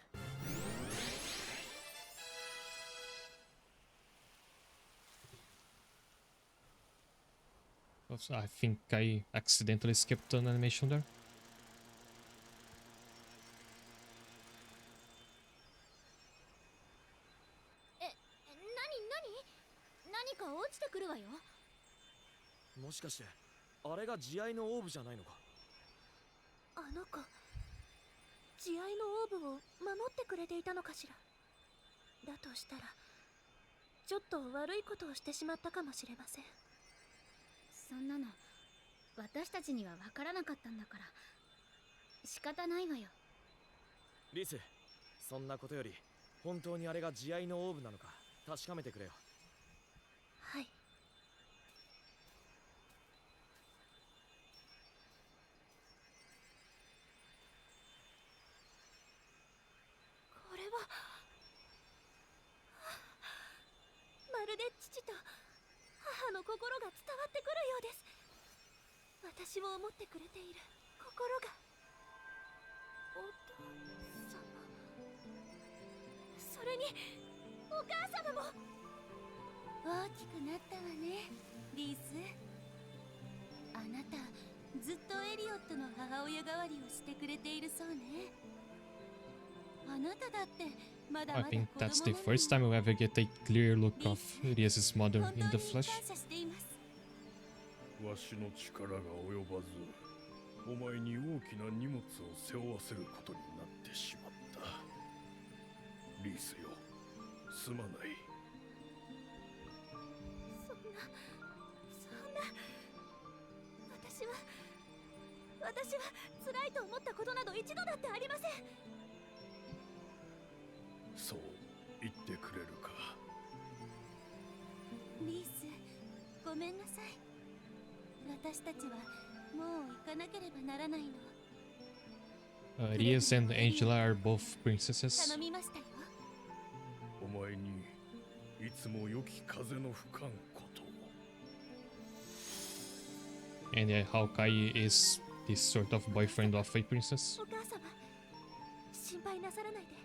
I think I accidentally skipped an animation there. 何か落ちてくるわよ。もしかしてあれが慈愛のオーブじゃないのか。あの子、慈愛のオーブを守ってくれていたのかしら。だとしたらちょっと悪いことをしてしまったかもしれません。そんなの私たちには分からなかったんだから仕方ないわよ。リス、そんなことより本当にあれが慈愛のオーブなのか確かめてくれよ。はい。これはまるで父と母の心が伝わってくるようです。私を思ってくれている心が。お父様、それにお母様も。大きくなったわね、リース。あなたずっとエリオットの母親代わりをしてくれているそうね。あなただってまだま I だ think 子供 that's the なの first に。 time we ever get a clear look of Rias's mother 本 in 当 the に flesh. 感謝しています。わしの力が及ばず、お前に大きな荷物を背負わせることになってしまった。リースよ、すまない。そんな私は辛いと思ったことなど一度だってありません。そう言ってくれるか。リース、ごめんなさい。私たちはもう行かなければならないの。Rias and Angela are both princesses. 頼みましたよ。お前にいつも良き風の吹かんことを。 And Hawkeye is this sort of boyfriend of a princess. お母様、心配なさらないで。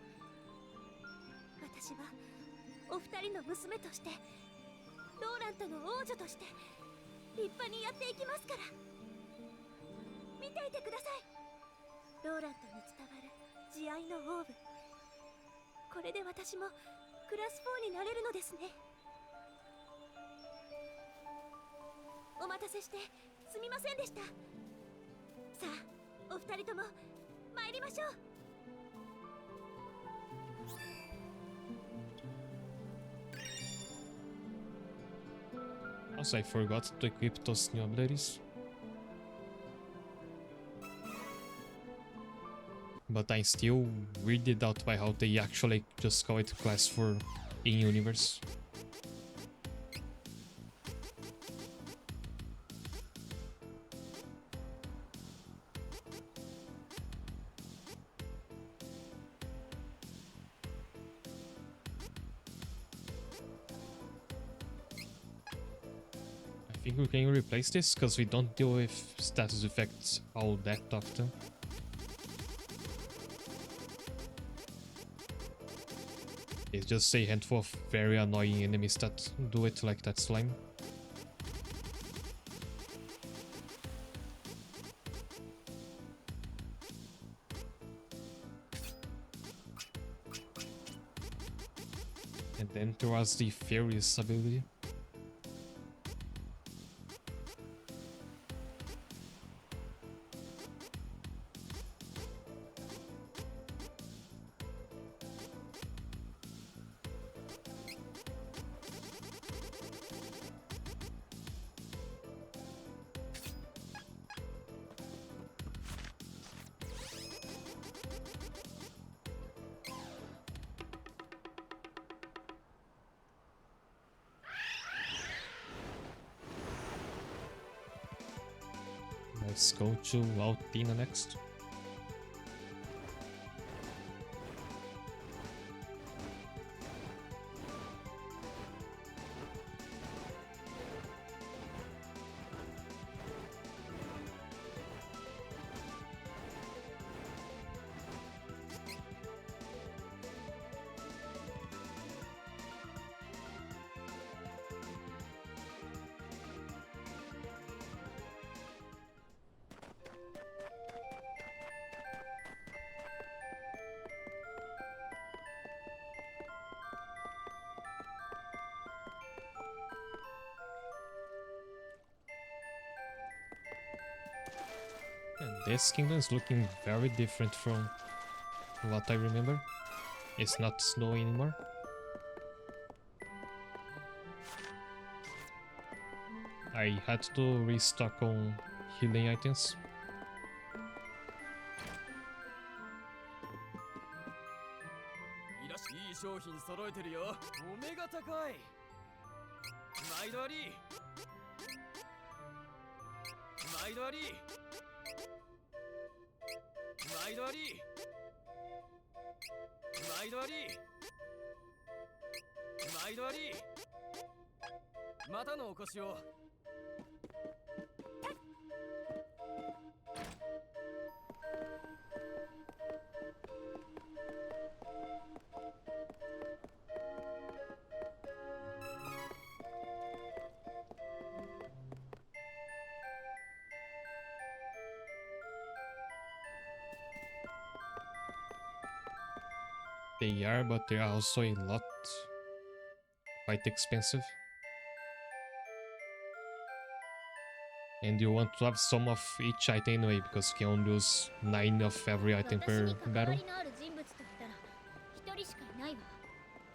私はお二人の娘として、ローラントの王女として立派にやっていきますから。見ていてください。ローラントに伝わる慈愛のオーブ。これで私もクラス4になれるのですね。お待たせしてすみませんでした。さあ、お二人とも参りましょう。Also, I forgot to equip those new abilities. But I'm still weirded out by how they actually just call it class 4 in universe. I think we can replace this because we don't deal with status effects all that often. It's just a handful of very annoying enemies that do it, like that slime. And then there was the Furious ability. Let's go to Altina next. This kingdom is looking very different from what I remember. It's not snow anymore. I had to restock on healing items. いい商品揃えてるよ。お目が高い。毎度あり。毎度あり。毎度あり。毎度あり。毎度あり。またのお越しを。They are, but they are also a lot quite expensive. And you want to have some of each item anyway, because you can only use 9 of every item per battle. 一人しかいないわ。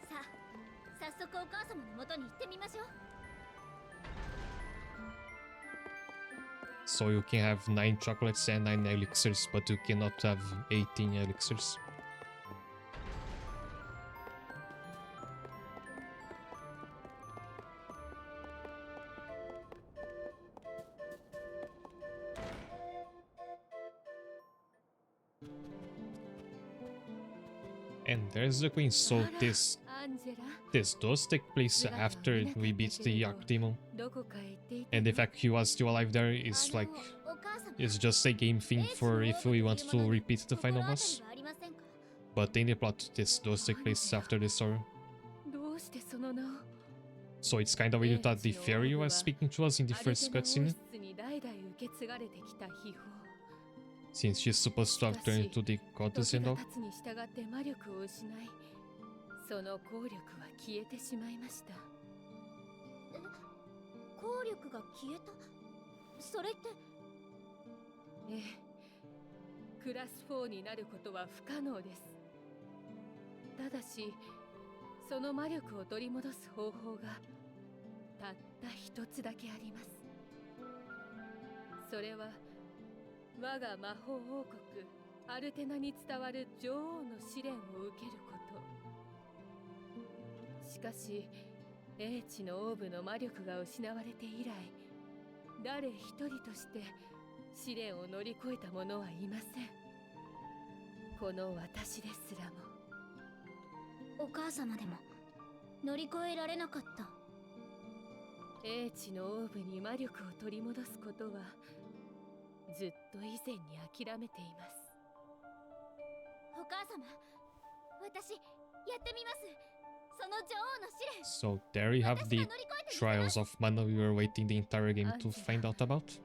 さあ、早速お母様の元に行ってみましょう。 So you can have 9 chocolates and 9 elixirs, but you cannot have 18 elixirs. And there's the queen, so this does take place after we beat the Archdemon. And the fact he was still alive there is like, it's just a game thing for if we want to repeat the final boss. But in the plot, this does take place after the story. So it's kind of weird that the fairy was speaking to us in the first cutscene, since she's supposed to have turned into the goddess and all. その効力は消えてしまいました。効力が消えた？それって？ええ、クラス4になることは不可能です。ただし、その魔力を取り戻す方法がたった一つだけあります。それは我が魔法王国アルテナに伝わる女王の試練を受けること。しかし英知のオーブの魔力が失われて以来、誰一人として試練を乗り越えた者はいません。この私ですらも。お母様でも乗り越えられなかった。英知のオーブに魔力を取り戻すことはずっと以前に諦めています。お母様、私やってみます。その女王の試練。 So there you have the trials of mana we were waiting the entire game to find out about.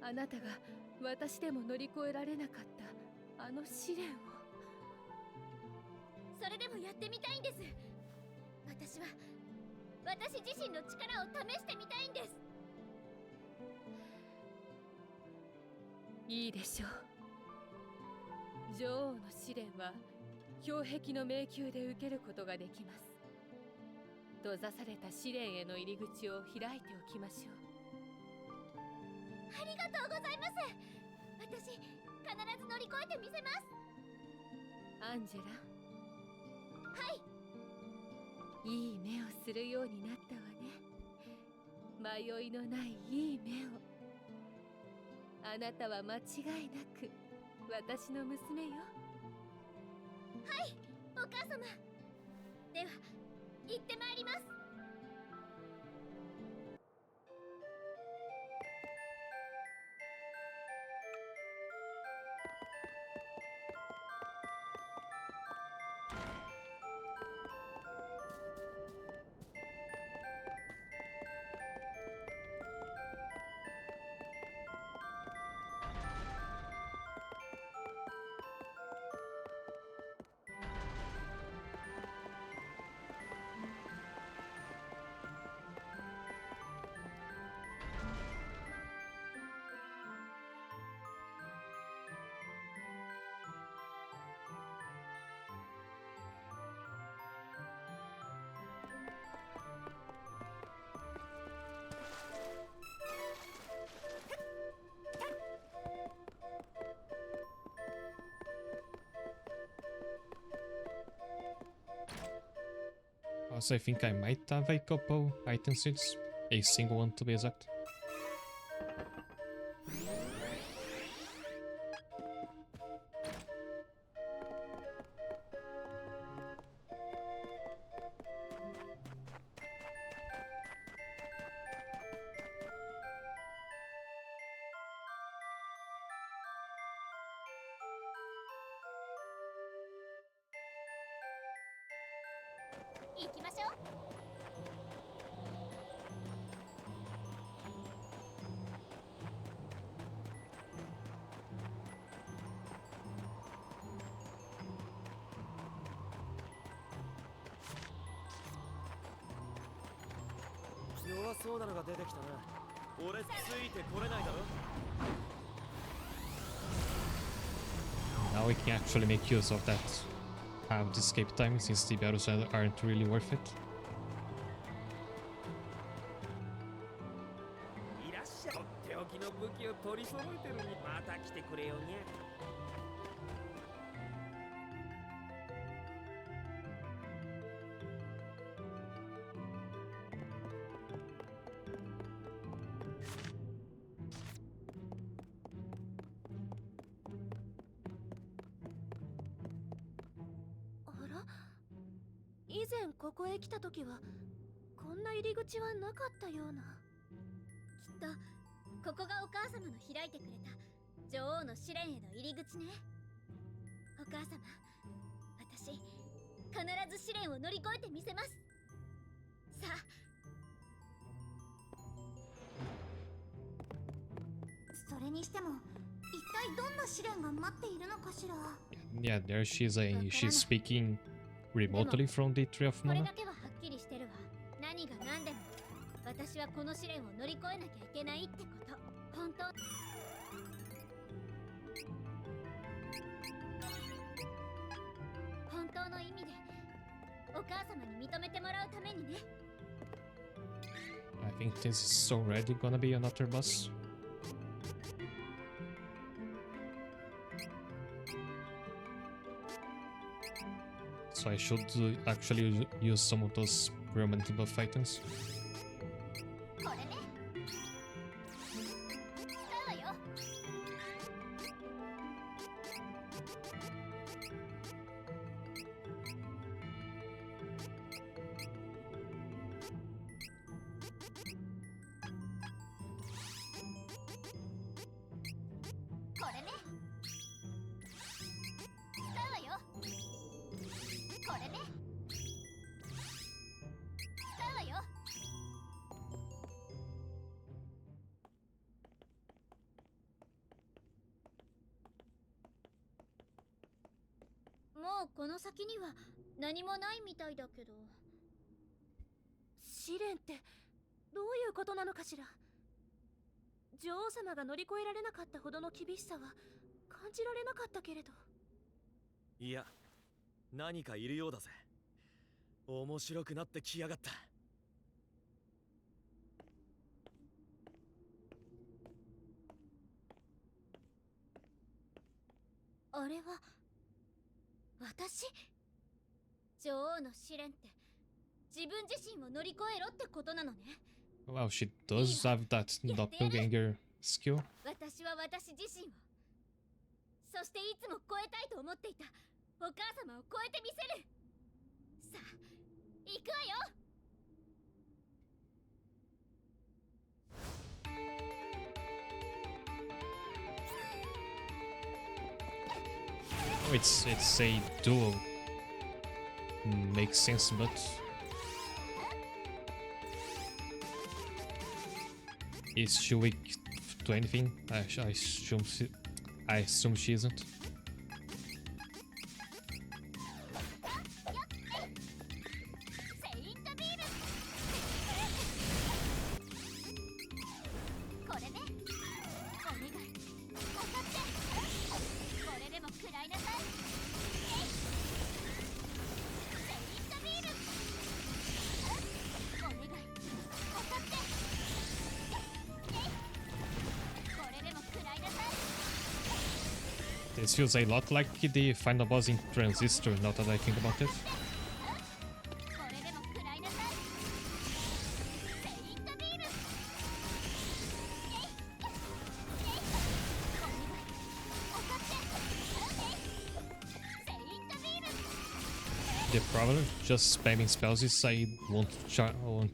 あなたが私でも乗り越えられなかったあの試練を。それでもやってみたいんです。私は私自身の力を試してみたいんです。いいでしょう。女王の試練は氷壁の迷宮で受けることができます。閉ざされた試練への入り口を開いておきましょう。ありがとうございます。私必ず乗り越えてみせます。アンジェラ。はい。いい目をするようになったわね。迷いのないいい目を。あなたは間違いなく私の娘よ。はい、お母様。では行ってまいります。Also, I think I might have a couple item seeds. A single one to be exact. 行きましょう。弱そうなのが出てきたな。俺ついてこれないだろ。 Now we can actually make use of that halved escape time since the battles aren't really worth it. いらっしゃい。とっておきの武器を取り揃えてるにまた来てくれよにゃ。以前ここへ来た時はこんな入り口はなかったような。きっとここがお母様の開いてくれた女王の試練への入り口ね。お母様、私必ず試練を乗り越えてみせます。さあ。それにしても一体どんな試練が待っているのかしら。 Yeah, there she's speaking remotely from the Tree of これ Mana. だけははっきりしてるわ。何が何でも私はこの試練を乗り越えなきゃいけないってこと。本当。本当の意味でお母様に認めてもらうためにね。 I think this is already gonna be another boss. So I should actually use some of those permanent buff items. これね。使うわよ。これね。使うわよ。これね。使うわよ。もうこの先には何もないみたいだけど。試練ってどういうことなのかしら。女王様が乗り越えられなかったほどの厳しさは感じられなかったけれど。いや、何かいるようだぜ。面白くなってきやがった。あれは私？女王の試練って自分自身を乗り越えろってことなのね。 Wow, she does have that doppelganger skill. 私は私自身を、そしていつも超えたいと思っていたお母様を超えてみせる。さあ、行くわよ。 Oh, it's a duo. Makes sense, but is she weak to anything? I assume she isn't. セイントビーム。これね。お願い、当たって。これでも食らいなさい。セイントビーム。お願い、当たって。これでも食らいなさい。 This feels a lot like the final boss in Transistor, now that I think about it. これでも食らい The problem with just spamming spells is I won't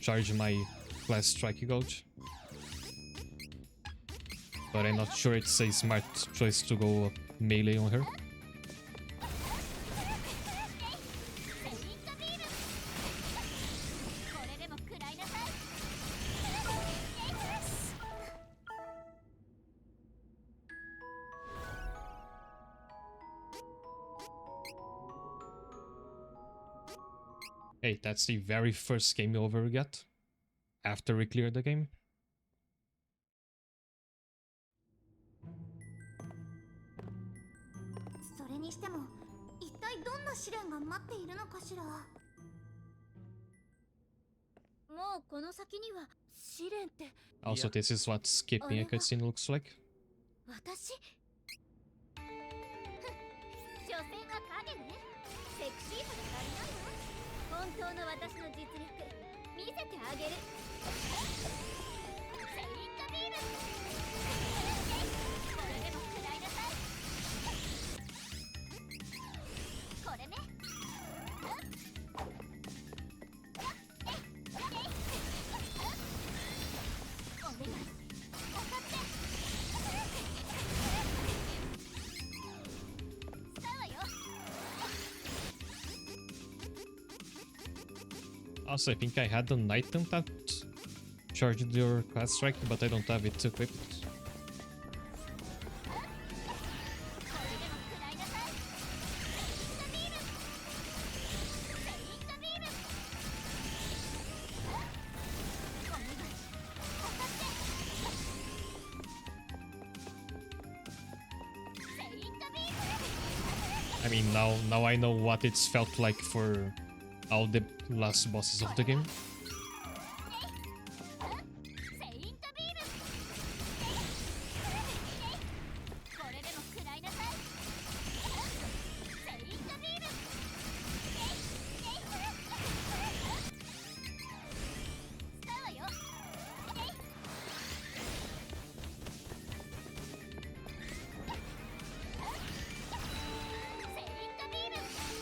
charge my class strike gold. But I'm not sure it's a smart choice to go melee on her. Hey, that's the very first game over we get after we clear the game. Also, this is what skipping a cutscene looks like. 本当の私の実力見せてあげる。セイントビーム。これでも食らいなさい。これね。お願い。わかって。使うわよ。 Also, I think I had an item that charged your class strike, but I don't have it equipped. I mean, now I know what it's felt like for all the last bosses of the game.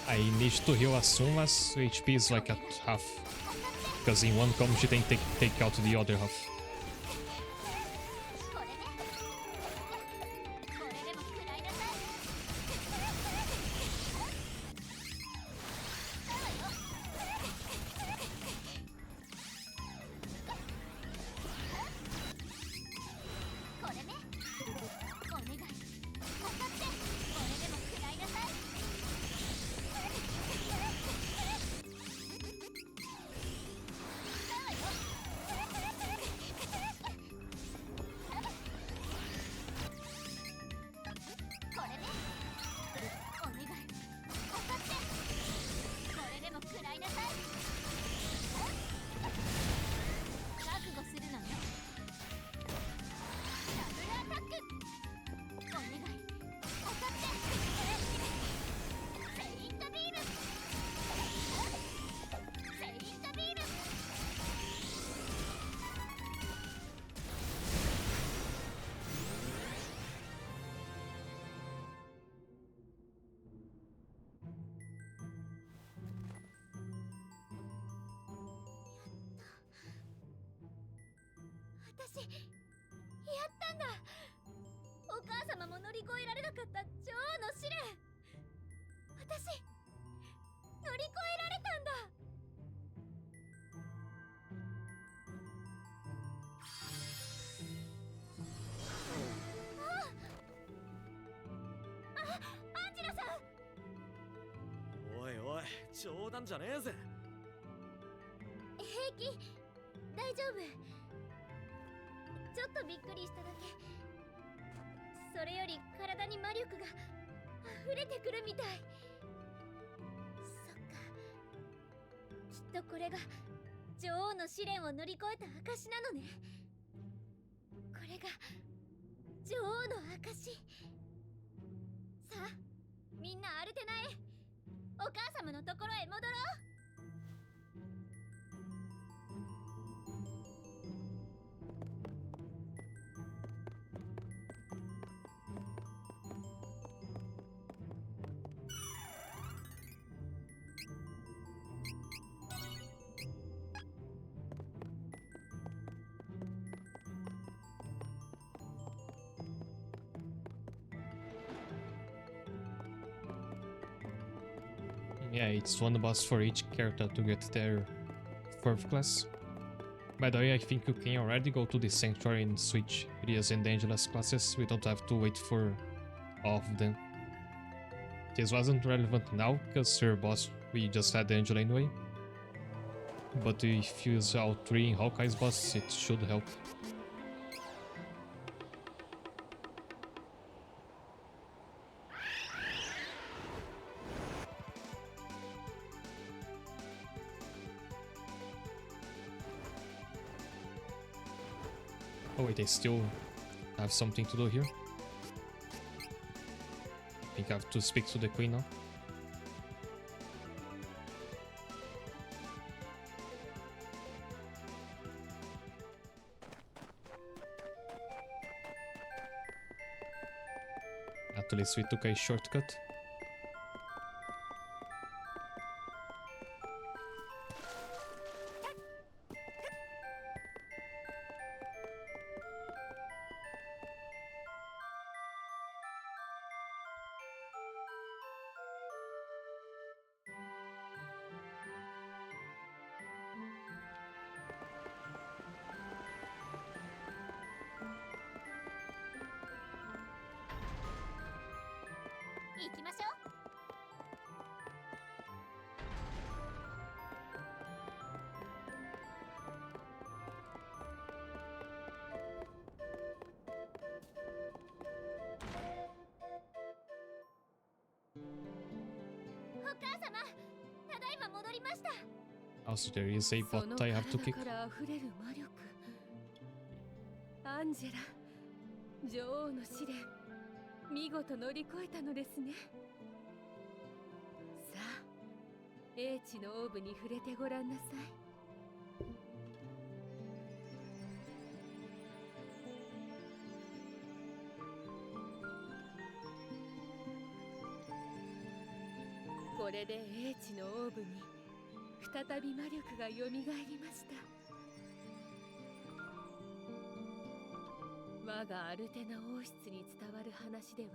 I need to heal as soon as HP is like at half, because in one combo she can take out the other half. Oi, oi, 冗談じゃねえぜ。平気、大丈夫。ちょっとびっくりしただけ。それより体に魔力が溢れてくるみたい。そっか。きっとこれが女王の試練を乗り越えた証なのね。これが女王の証。さあ、みんなアルテナへ。お母様のところへ戻ろう。Yeah, it's one boss for each character to get their 4th class. By the way, I think you can already go to the Sanctuary and switch Rias and Angela's classes. We don't have to wait for all of them. This wasn't relevant now, because her boss, we just had Angela anyway. But if you use all 3 in Hawkeye's boss, it should help. Oh wait, I still have something to do here. I think I have to speak to the queen now. At least we took a shortcut.行きましょう。お母様、ただいま戻りました。 Also, there is a bot I have to kick. その体から溢れる魔力。アンジェラ、女王の試練、見事乗り越えたのですね。さあ、英知のオーブに触れてごらんなさい。これで英知のオーブに再び魔力がよみがえりました。我がアルテナ王室に伝わる話では、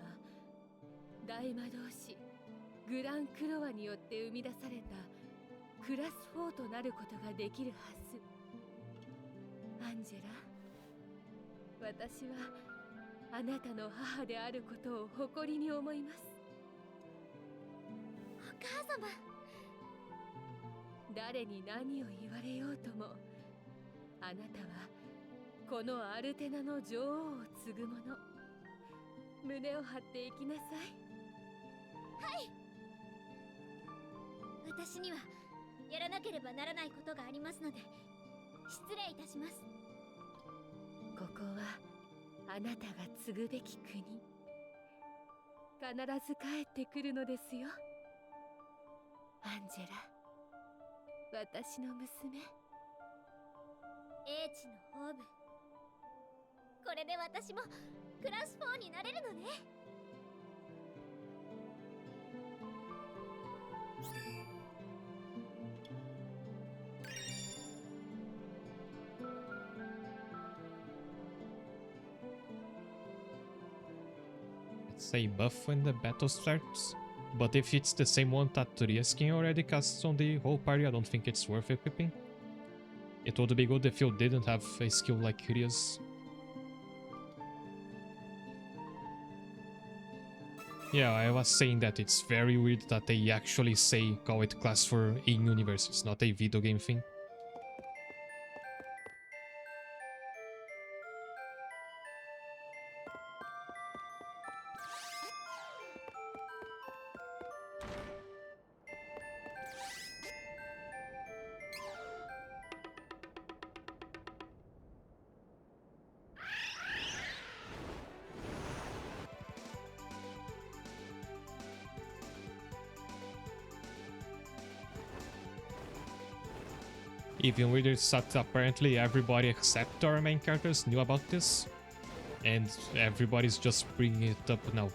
大魔導士グランクロワによって生み出されたクラス4となることができるはず。アンジェラ、私はあなたの母であることを誇りに思います。お母様、誰に何を言われようとも、あなたはこのアルテナの女王を継ぐ者。胸を張っていきなさい。はい。私にはやらなければならないことがありますので、失礼いたします。ここはあなたが継ぐべき国。必ず帰ってくるのですよ、アンジェラ、私の娘。英知のオーブ、これで私もクラス4になれるのね。It's a buff when the battle starts, but if it's the same one that Riaskin already casts on the whole party, I don't think it's worth equipping. It would be good if you didn't have a skill like Rias. Yeah, I was saying that it's very weird that they actually say call it class 4 in universe, it's not a video game thing. Even weirder is that apparently everybody except our main characters knew about this, and everybody's just bringing it up now.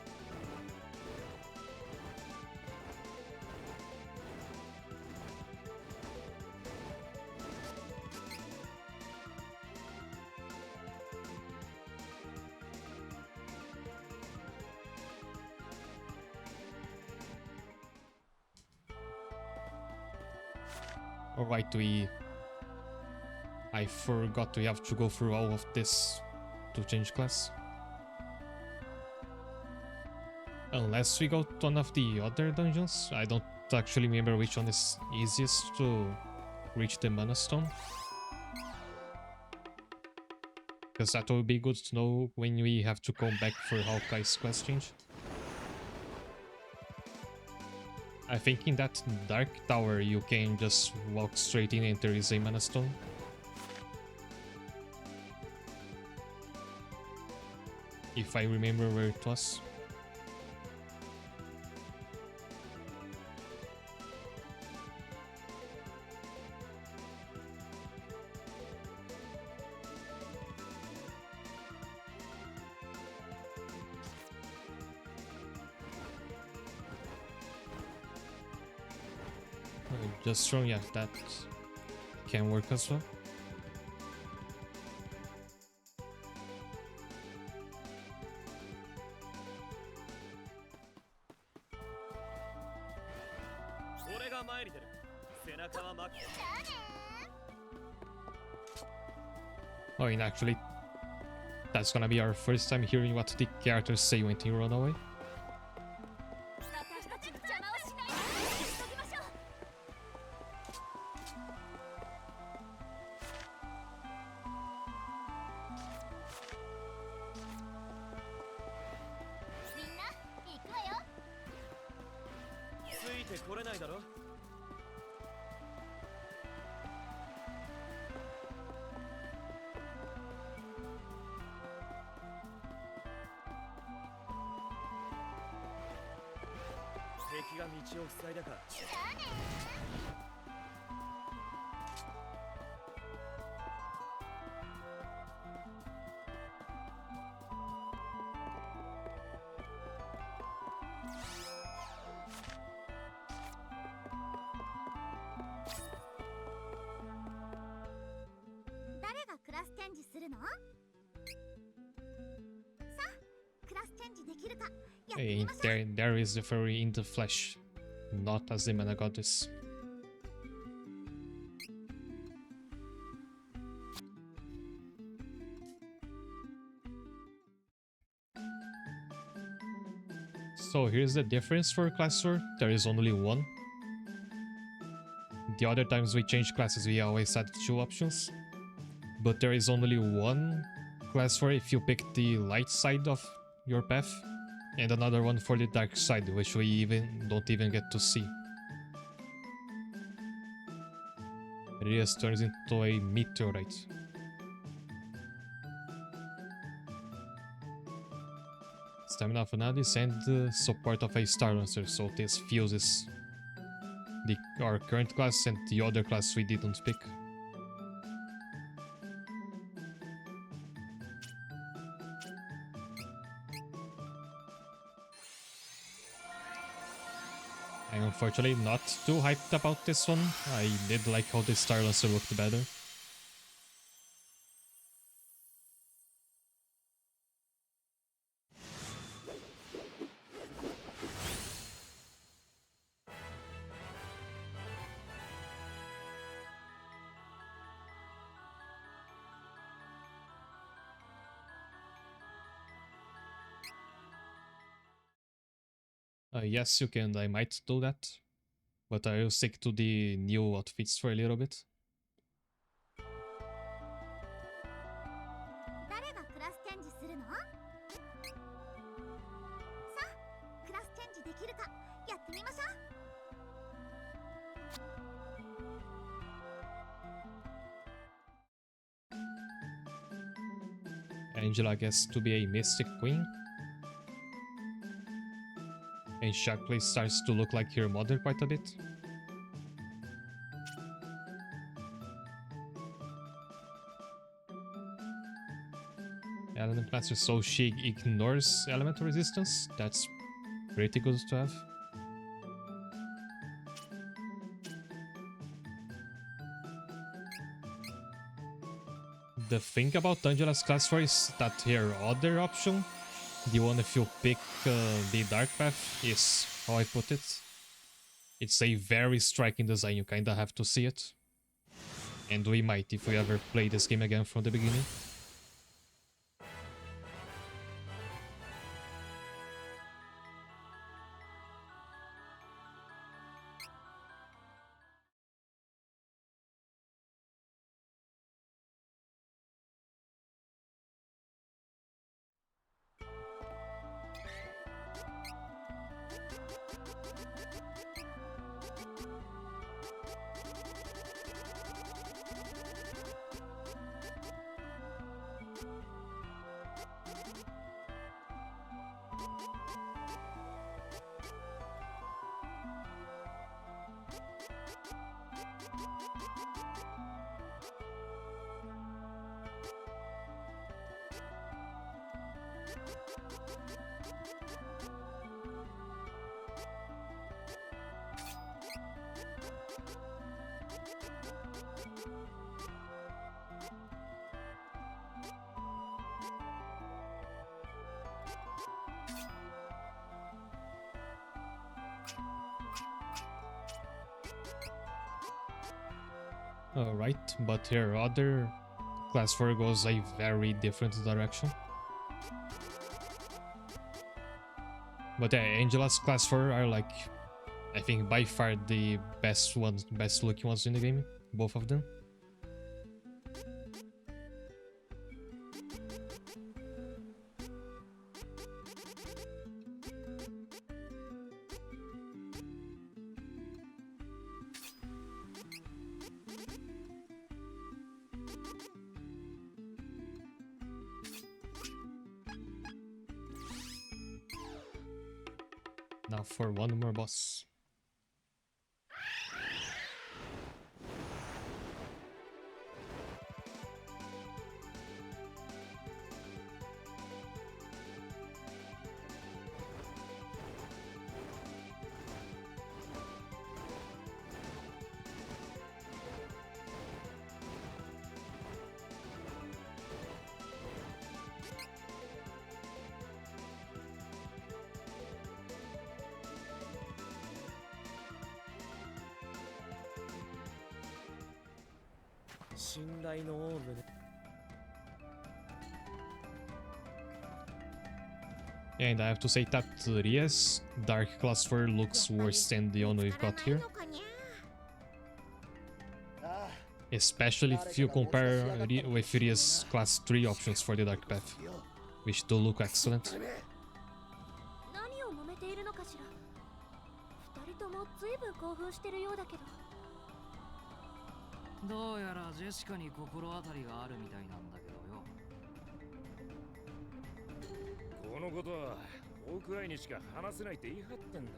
Alright, I forgot we have to go through all of this to change class. Unless we go to one of the other dungeons. I don't actually remember which one is easiest to reach the Mana Stone. Because that will be good to know when we have to come back for Hawkeye's quest change. I think in that Dark Tower you can just walk straight in and there is a Mana Stone. If I remember where it was. Just strong, yeah, that can work as well. Oh, and actually, that's gonna be our first time hearing what the characters say when they run away. And there is the fairy in the flesh, not as the Mana Goddess. So here's the difference for class sword. There is only one. The other times we change classes we always had two options. But there is only one class sword if you pick the light side of your path. And another one for the dark side, which we don't even get to see. It just turns into a meteorite. Stamina of Anadis and the support of a Star Lancer, so this fuses our current class and the other class we didn't pick. I'm unfortunately not too hyped about this one. I did like how the Star Lancer looked better. Yes, you can. I might do that. But I'll stick to the new outfits for a little bit. Angela gets to be a Mystic Queen. And Shockley starts to look like her mother quite a bit. Element Master, so she ignores elemental resistance. That's pretty good to have. The thing about Angela's class 4 is that her other option, the one if you pick the Dark Path, is how I put it. It's a very striking design, you kinda have to see it. And we might if we ever play this game again from the beginning. Alright, but here other class 4 goes a very different direction. But yeah, Angela's class 4 are like, I think by far the best ones, best looking ones in the game, both of them. Now for one more boss. And I have to say that Ria's Dark Class 4 looks worse than the one we've got here. Especially if you compare with Ria's Class 3 options for the Dark Path, which do look excellent. 何を揉めているのかしら。二人ともずいぶん興奮してるようだけど。どうやらジェシカに心当たりがあるみたいなんだけどよ。このことはホークアイにしか話せないって言い張ってんだよ。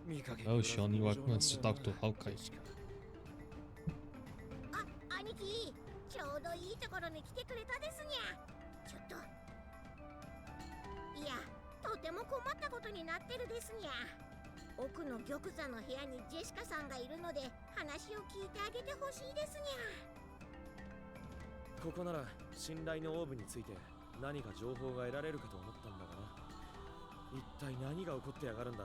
見かけ Oh, she only wants to talk to Hawkeye. あ、兄貴、ちょうどいいところに来てくれたですにゃ。ちょっと。いや、とても困ったことになってるですにゃ。奥の玉座の部屋にジェシカさんがいるので話を聞いてあげてほしいですにゃ。ここなら信頼のオーブについて何か情報が得られるかと思ったんだがな。一体何が起こってやがるんだ。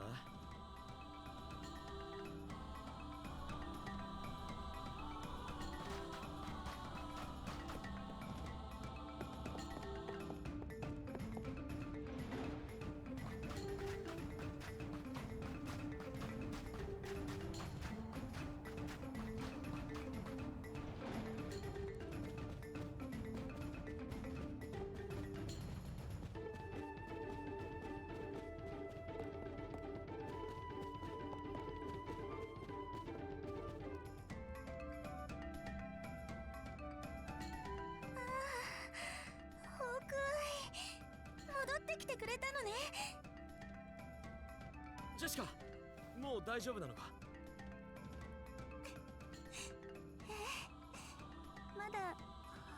ジェシカ、もう大丈夫なのか。まだ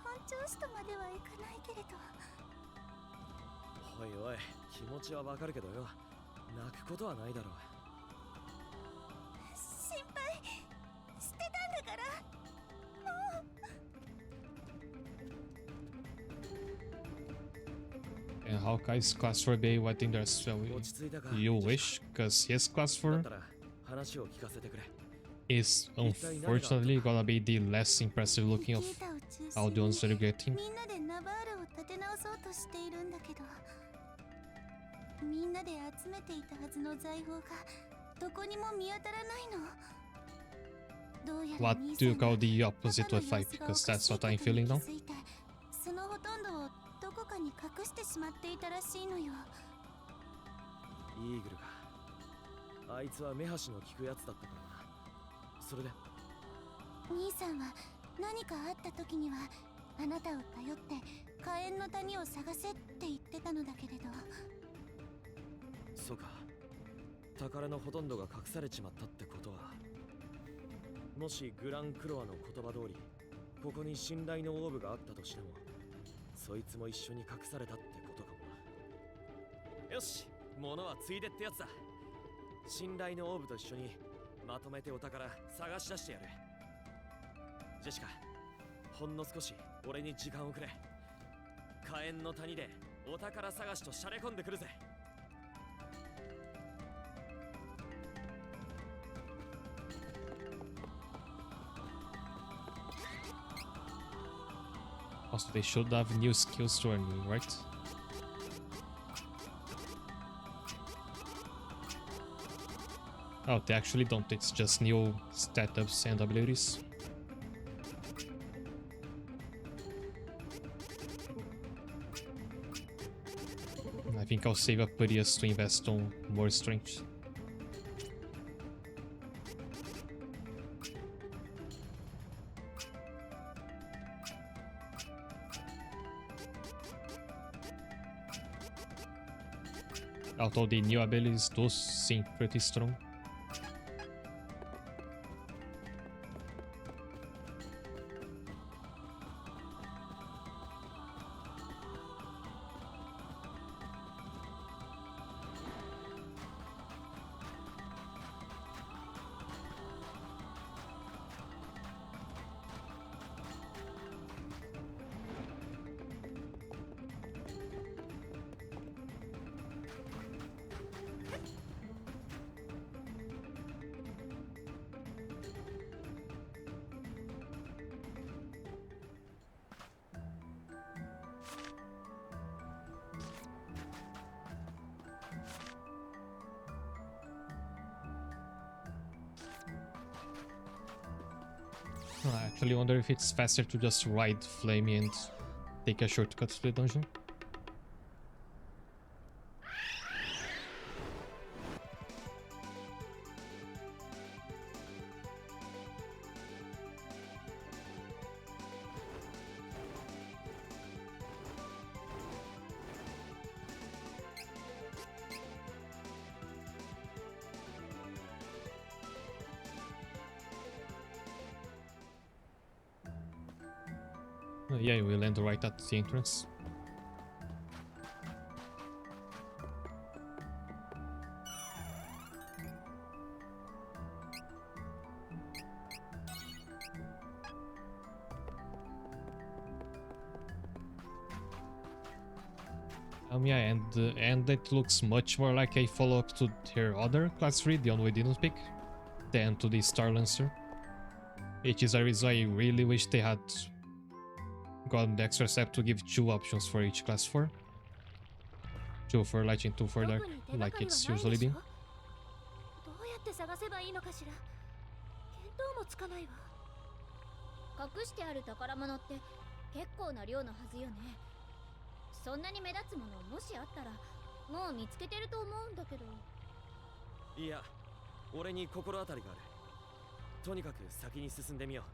本調子とまではいかないけれど。おいおい、気持ちはわかるけどよ、泣くことはないだろう。心配してたんだから。もう。And Hawkeye's class 4B, I think that's you wish, because his class 4 is unfortunately gonna be the less impressive looking of all the ones that you're getting. みんなでナバールを立て直そうとしているんだけど、みんなで集めていたはずの財宝がどこにも見当たらないの。どうやら What 兄 do you さん call が the opposite パパ of の 5? 様子が Because おかしい that's こ what と I'm に feeling 気 now. づいて、そのほとんどをどこかに隠してしまっていたらしいのよ。イーグルがあいつは目端の利くやつだったからな。それで兄さんは何かあった時にはあなたを頼って火炎の谷を探せって言ってたのだけれど。そうか、宝のほとんどが隠されちまったってことは、もしグランクロアの言葉通りここに信頼のオーブがあったとしても、そいつも一緒に隠されたってことかもな。よし、物はついでってやつだ。信頼のオーブと一緒にまとめてお宝探し出してやる。ジェシカ、ほんの少し俺に時間をくれ。火炎の谷でお宝探しとしゃれ込んでくるぜ。Also, they should have new skills to earn, right? Oh, they actually don't. It's just new stat ups and abilities. I think I'll save up Purius to invest on more strength. Although the new abilities do seem pretty strong. I actually wonder if it's faster to just ride Flamey and take a shortcut to the dungeon. Yeah, we land right at the entrance. Yeah, and it looks much more like a follow-up to her other class 3, the one we didn't pick, than to the Star Lancer. Which is a reason I really wish they had gotten the extra step to give 2 options for each class 4. 2 for light and 2 for dark, like it's usually been. どうやって探せばいいのかしら。見当もつかないわ。隠してある宝物って結構な量のはずよね。そんなに目立つものもしあったらもう見つけてると思うんだけど。いや、俺に心当たりがある。とにかく先に進んでみよう。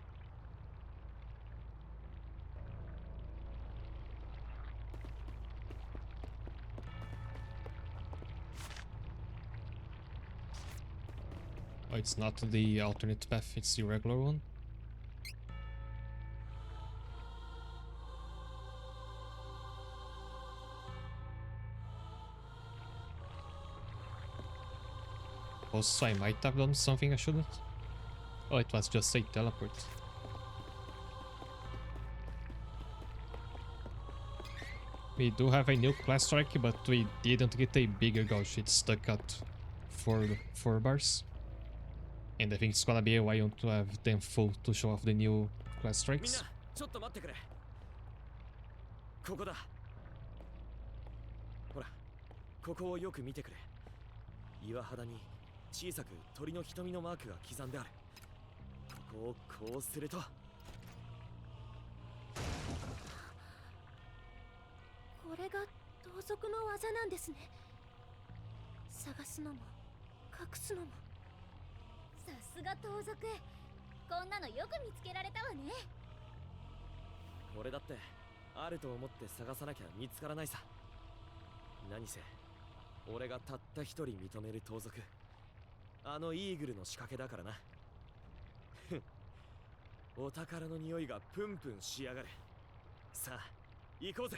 Oh, it's not the alternate path, it's the regular one. Also, I might have done something I shouldn't. Oh, it was just a teleport. We do have a new class strike, but we didn't get a bigger gauge. It's stuck at 4 bars. And I think it's gonna be a while to have them full to show off the new class みんな strikes. ちょっと待ってくれ。ここだ。ほら、ここをよく見てくれ。岩肌に小さく鳥の瞳のマークが刻んである。ここをこうすると、これが盗賊の技なんですね。探すのも隠すのも。さすが盗賊、こんなのよく見つけられたわね。俺だってあると思って探さなきゃ見つからないさ。何せ俺がたった一人認める盗賊、あのイーグルの仕掛けだからな。お宝の匂いがプンプンしやがる。さあ行こうぜ。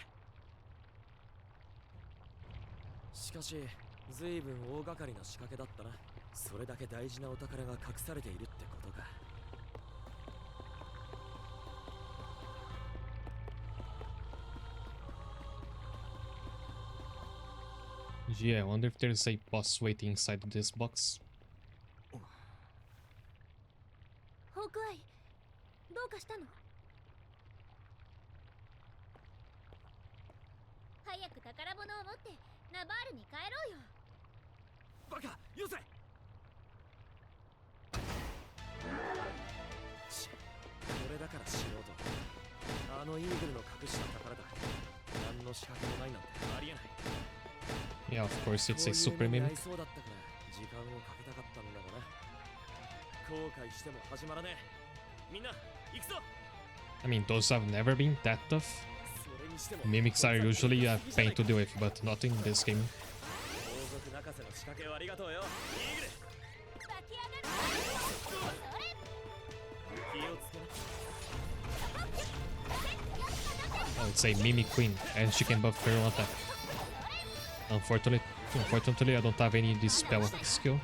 しかし随分大掛かりな仕掛けだったな。それだけ大事なお宝が隠されているってことか。Gee, I wonder if there's a boss waiting inside this box. ホークアイ、どうかしたの？早く宝物を持ってナバールに帰ろうよ。バカ、よせ。これだから素人。あのイーグルの隠した宝だ。何の仕掛けもないなんてありえない。 Yeah, of course, it's a super mimic. そうだったから時間をかけたかったんだがな。後悔しても始まらねえ。みんな行くぞ。 I mean, those have never been that tough. Mimics are usually a pain to deal with, but not in this game. 盗賊泣かせの仕掛けをありがとうよ、イーグル。気をつけな。 Oh, it's a Mimic Queen, and she can buff her own attack. Unfortunately, I don't have any dispel skill.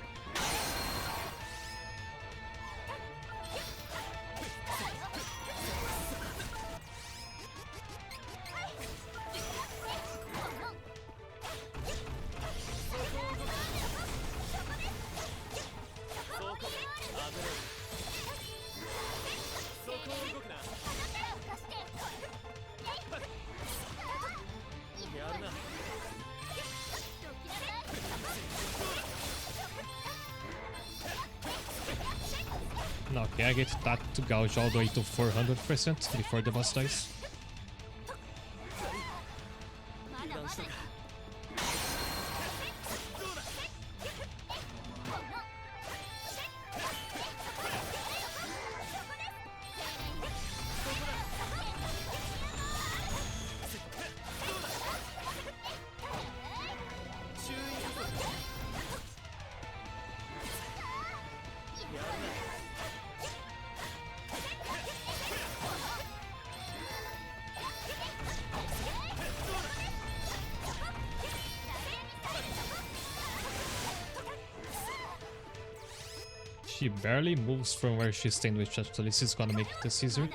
Okay, I get that to gouge all the way to 400% before the boss dies. She barely moves from where she's standing, which actually is gonna make it easier.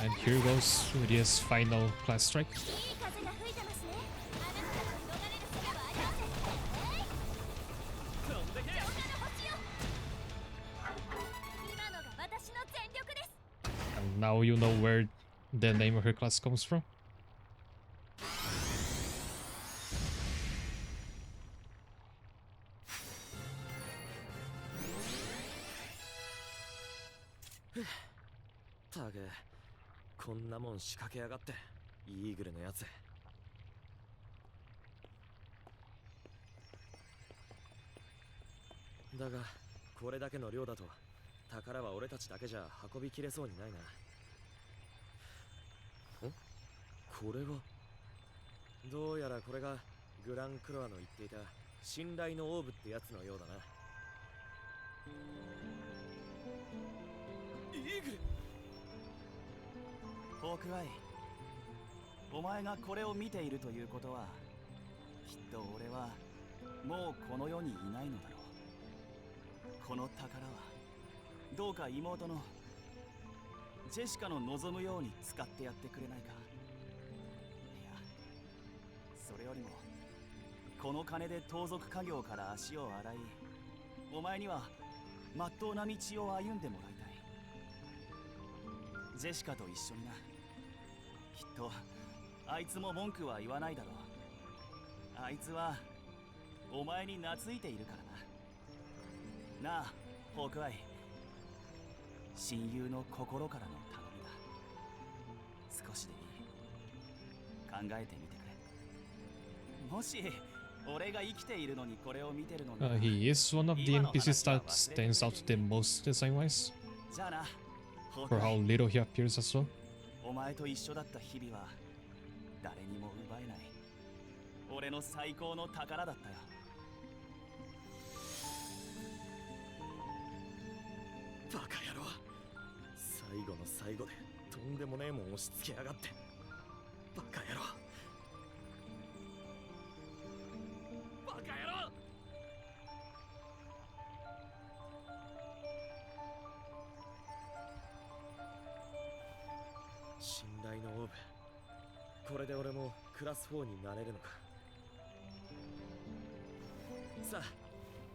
And here goes Uria's final class strike. And now you know where the name of her class comes from. Taげ、こんなもん仕掛けやがって、イーグルのやつ。だがこれだけの量だと宝は俺たちだけじゃ運びきれそうにないな。これはどうやらこれがグランクロアの言っていた信頼のオーブってやつのようだな。イーグル、ホークアイ、お前がこれを見ているということは、きっと俺はもうこの世にいないのだろう。この宝はどうか妹のジェシカの望むように使ってやってくれないか。いや、それよりもこの金で盗賊家業から足を洗い、お前にはまっとうな道を歩んでもらいたい。ジェシカと一緒にな。きっとあいつも文句は言わないだろう。あいつはお前に懐いているからな。なあ、ホークアイ、親友の心からの頼みだ。少しでいい、考えてみてくれ。もし俺が生きているのにこれを見てるのなら、 He is one of the NPCs that stands out the most design-wise, じゃあな、ホーク for アイ。 how little he appears as well. お前と一緒だった日々は誰にも奪えない俺の最高の宝だったよ。バカ野郎、最後の最後でとんでもねえもん押し付けやがって。バカ野郎、バカ野郎。信頼のオーブ、これで俺もクラス4になれるのか。さあ、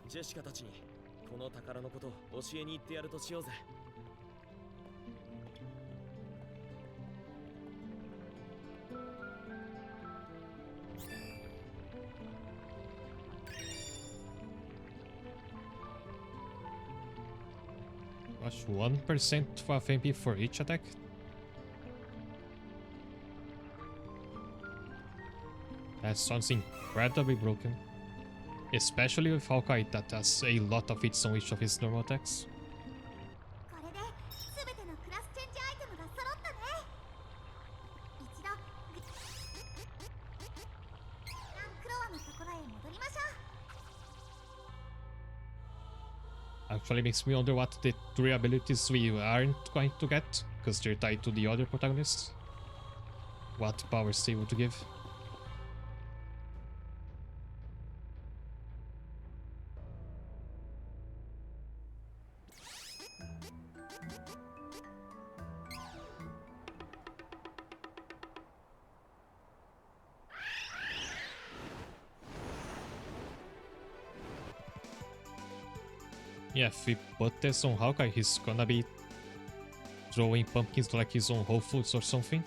ジェシカたちにこの宝のことを教えに行ってやるとしようぜ。Gosh, 1% of MP for each attack? That sounds incredibly broken. Especially with Hawkeye that has a lot of hits on each of his normal attacks. これで全てのクラスチェンジアイテムが揃ったね。一度ランクロアのところへ戻りましょう。 Actually makes me wonder what the 3 abilities we aren't going to get, because they're tied to the other protagonists. What powers they would give. Yeah, if we put this on Hawkeye, he's gonna be throwing pumpkins like his own Whole Foods or something.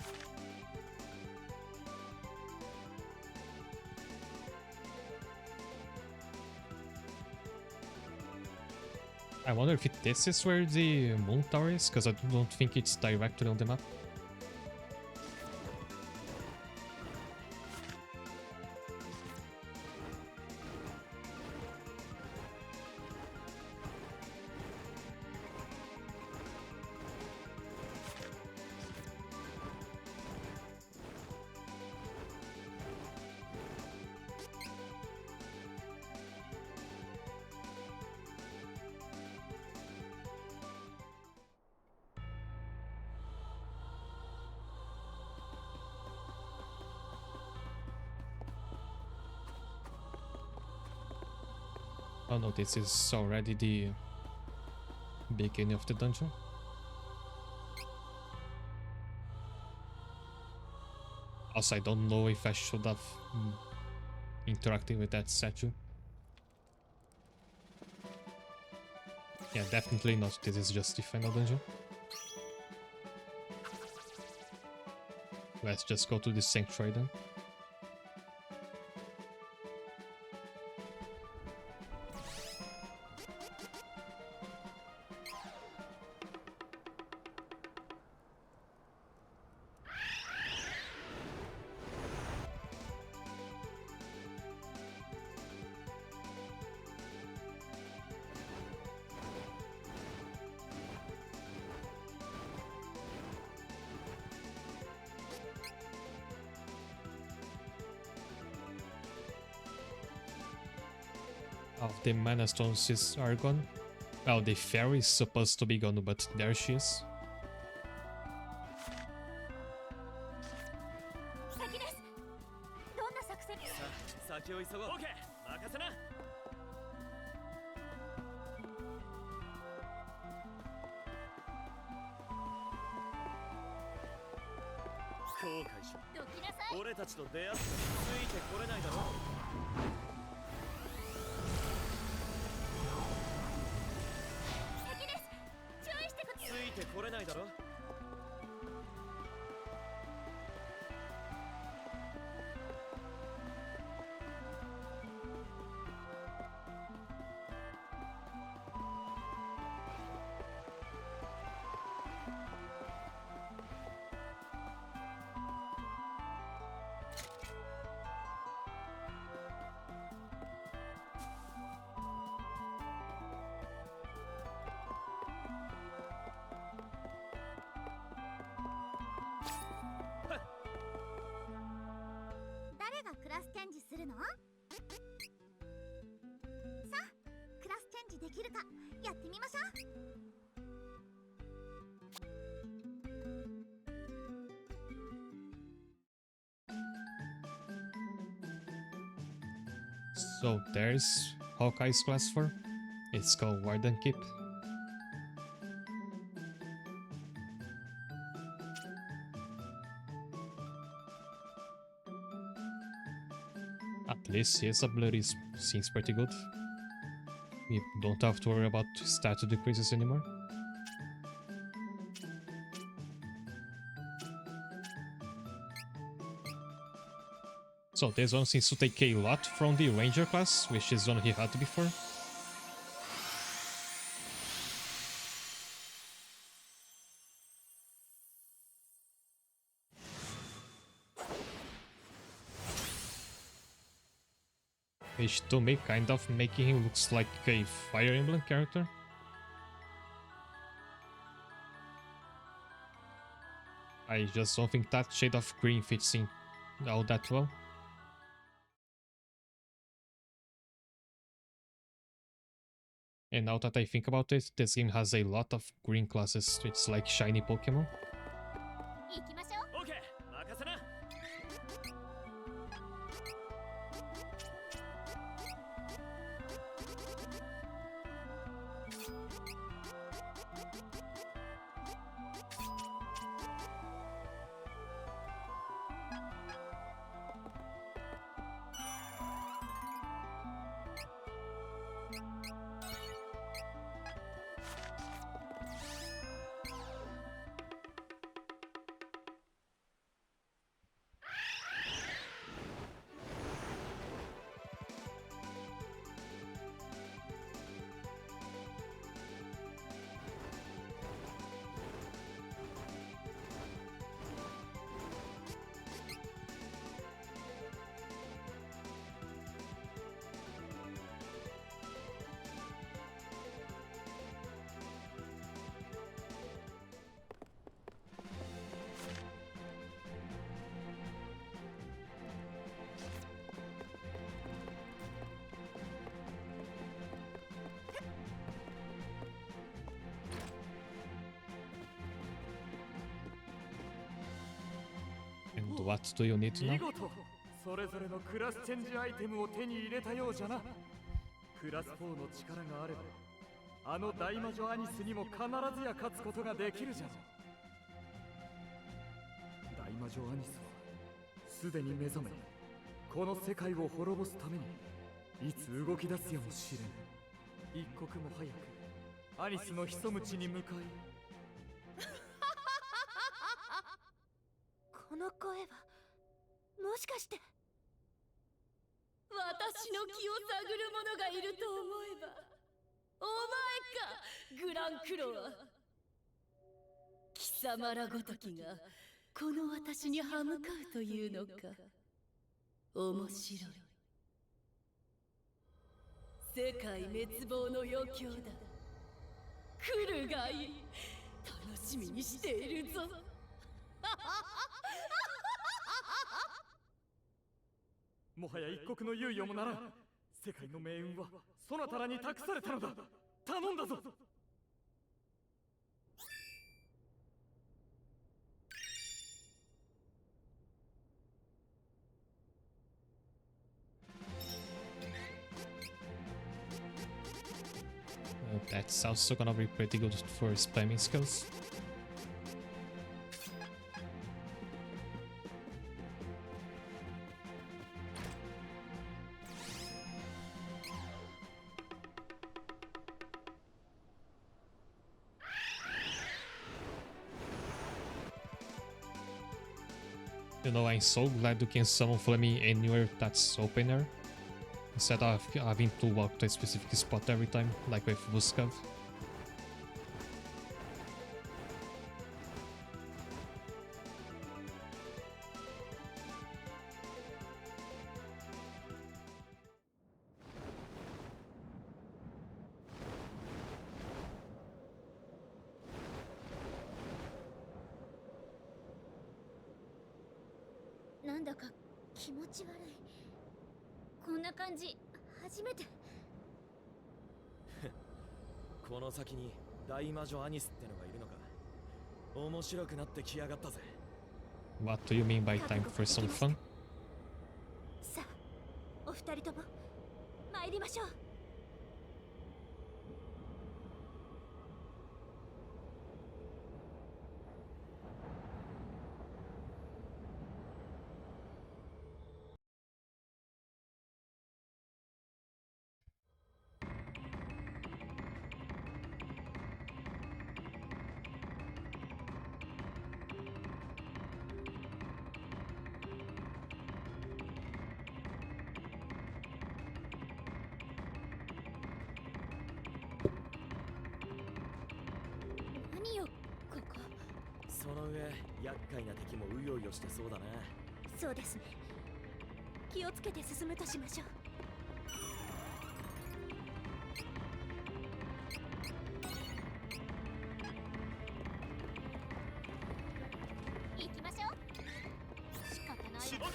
I wonder if this is where the moon tower is, because I don't think it's directly on the map. Oh no, this is already the beginning of the dungeon. Also, I don't know if I should have interacted with that statue. Yeah, definitely not. This is just the final dungeon. Let's just go to the sanctuary then. Of the mana stones are gone. Well, the fairy is supposed to be gone, but there she is. 先です。どんな作戦？さあ先を急ごう。オッケー、任せな。後悔しどきなさい。俺たちと出会ってついてこれないだろ。先です。注意してください。ついてこれないだろ。誰がクラスチェンジするの？さあ、クラスチェンジできるかやってみましょう。 So there's Hawkeye's class 4. It's called Warden Keep. At least his ability seems pretty good. We don't have to worry about stat decreases anymore. So this one seems to take a lot from the Ranger class, which is one he had before. Which to me kind of making him looks like a Fire Emblem character. I just don't think that shade of green fits in all that well. And now that I think about it, this game has a lot of green classes. It's like shiny Pokemon. 行きましょう。オッケー、任せな。And what do you need now? 見事それぞれのクラスチェンジアイテムを手に入れたようじゃな。クラス4の力があればあの大魔女アニスにも必ずや勝つことができるじゃん。大魔女アニスはすでに目覚めこの世界を滅ぼすためにいつ動き出すやもしれん。一刻も早くアニスの潜む地に向かい。この声はもしかして私の気を探る者がいると思えばお前かグランクロワ。貴様らごときがこの私に歯向かうというのか。面白い。世界滅亡の余興だ。来るがいい。楽しみにしているぞ。もはや一刻の猶予もならん。世界の命運はそなたらに託されたのだ。頼んだぞ。That's also gonna be pretty good for spamming skills. You know, I'm so glad you can summon Flaming anywhere that's open air, instead of having to walk to a specific spot every time, like with Vuskav.なんだか気持ち悪い。こんな感じ初めて。この先に大魔女アニスってのがいるのか。面白くなってきやがったぜ。 What do you mean by time for some fun? さあ、お二人とも参りましょう。何よ、ここ。その上、厄介な敵もうようよしてそうだね。そうですね。気をつけて進むとしましょう。行きましょう。仕方ないわ。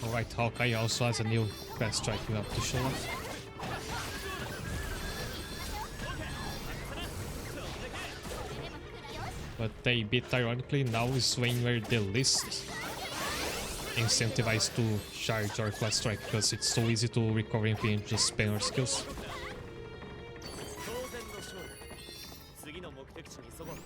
Alright, Hawkeye also has a new best strike you have to show off. But a bit ironically, now is when we're the least incentivized to charge our class strike, because it's so easy to recover MP and just spam our skills. 次の目的地に急ごう。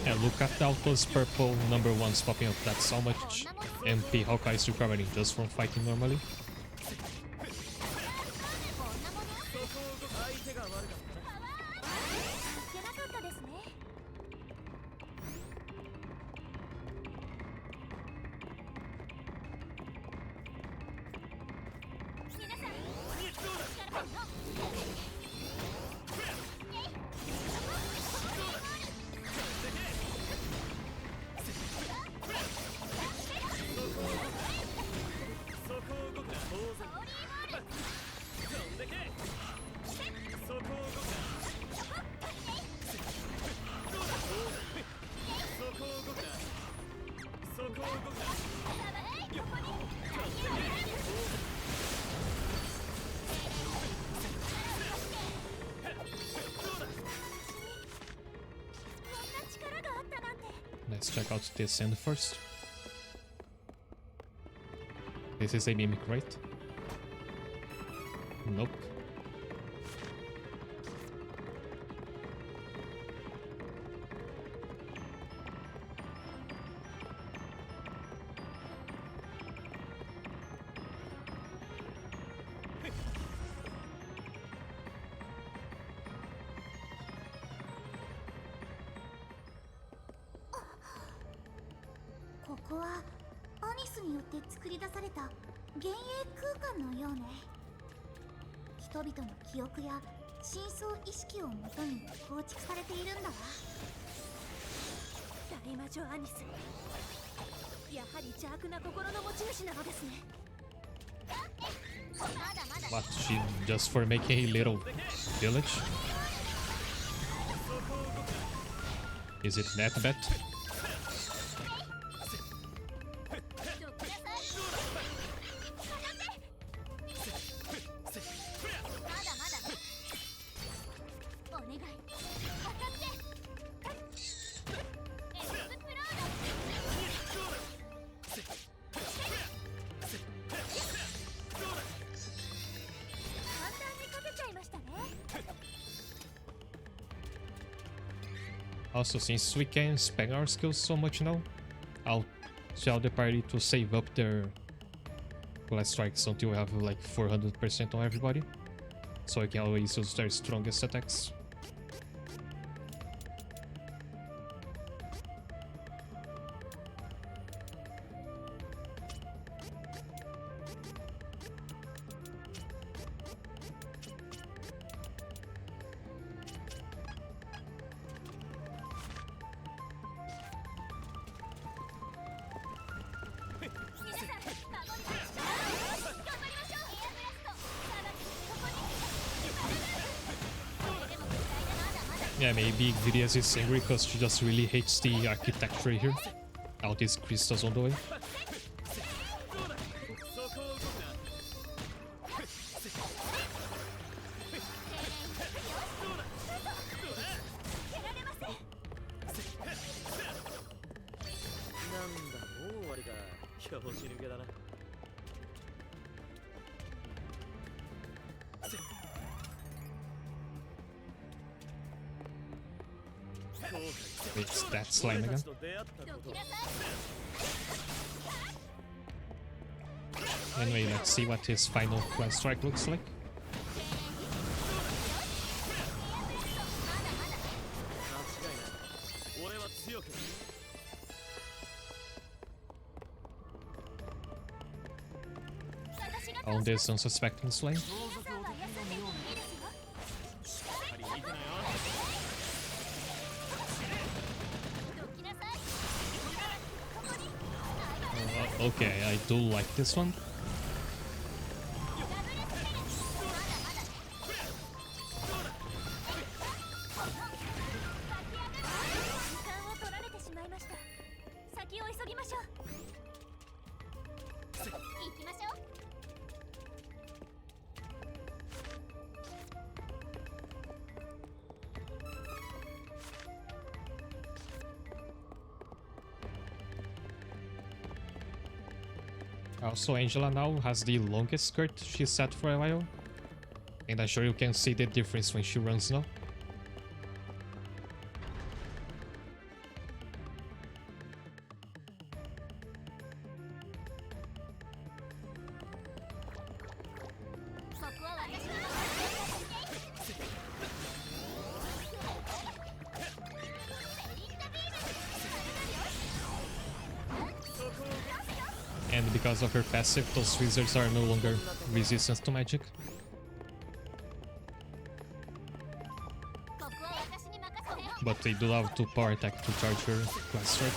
Yeah, look at all those purple number ones popping up. That's how much MP Hawkeye is recovering just from fighting normally. ったなんて。 Let's check out this end first. This is a mimic, right? Nope.ここはアニスによって作り出された幻影空間のようね。人々の記憶や深層意識をもとに構築されているんだわ。大魔女アニス、やはり邪悪な心の持ち主なのですね。 What, she just for making a little village? Is it that bad? Also, since we can spec our skills so much now, I'll tell the party to save up their class strikes until we have like 400% on everybody, so I can always use their strongest attacks. Yeah, maybe Vidias is angry because she just really hates the architecture here. All these crystals on the way. It's that slime again. Anyway, let's see what his final class strike looks like. On this unsuspecting slime. Okay, I do like this one. Also, Angela now has the longest skirt she's set for a while, and I'm sure you can see the difference when she runs now. And because of her passive, those wizards are no longer resistant to magic. But they do have to power attack to charge her class strike.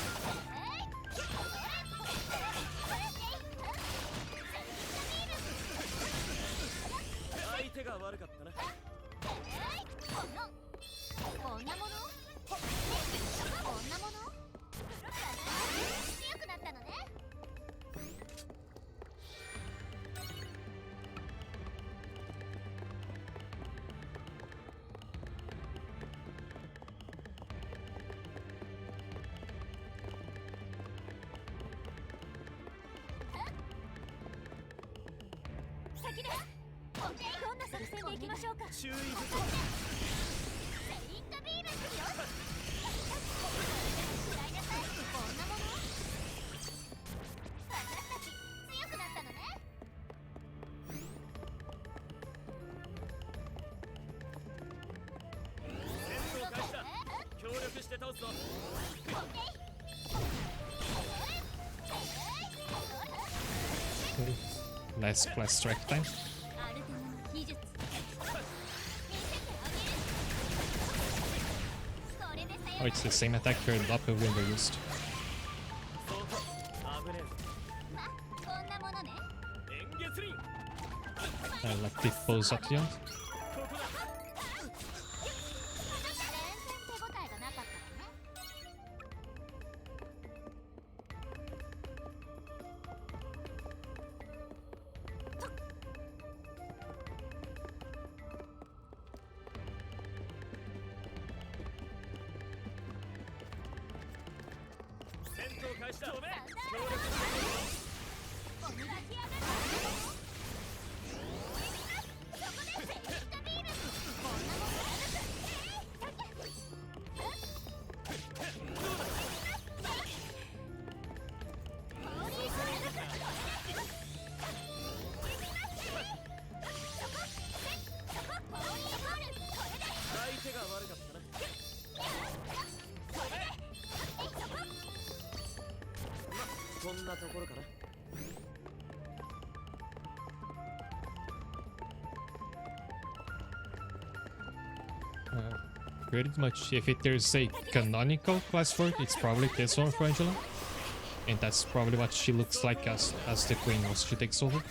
Last class strike time. Oh, it's the same attack her doppelganger used. I like the pose at the end. こんなところかな。 Pretty much, if there's a canonical class for it, it's probably this one for Angela. And that's probably what she looks like as the queen once she takes over.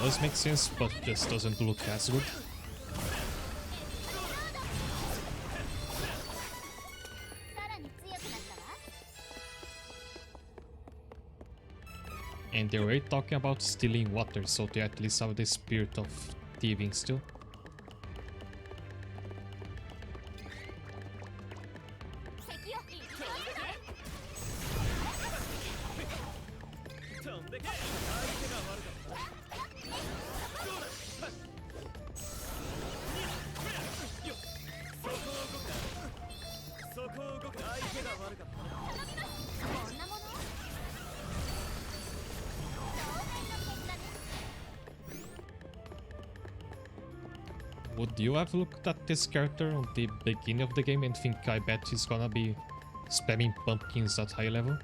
It does make sense, but just doesn't look as good. And they were talking about stealing water, so they at least have the spirit of thieving still. Would you have looked at this character on the beginning of the game and think, I bet he's gonna be spamming pumpkins at high level?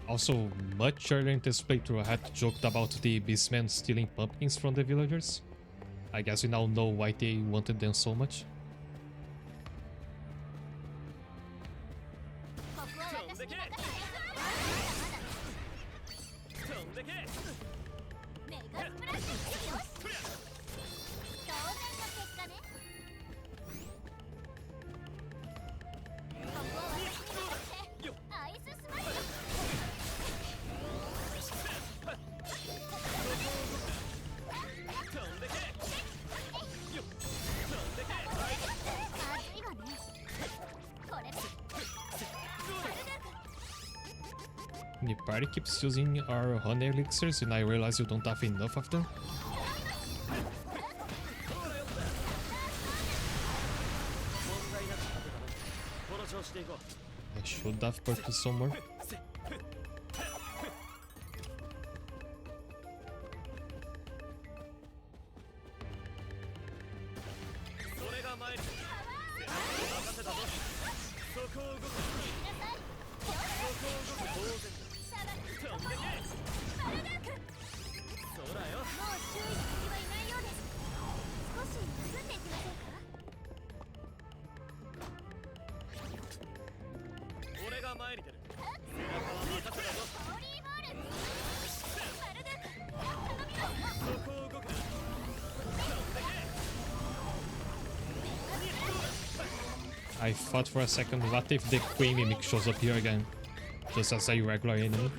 Also, much earlier in this playthrough I had joked about the beastmen stealing pumpkins from the villagers. I guess we now know why they wanted them so much. The party keeps using our honey elixirs and I realize you don't have enough of them. I should have purchased some more. I thought for a second, what if the Queen Mimic shows up here again? Just as a regular enemy?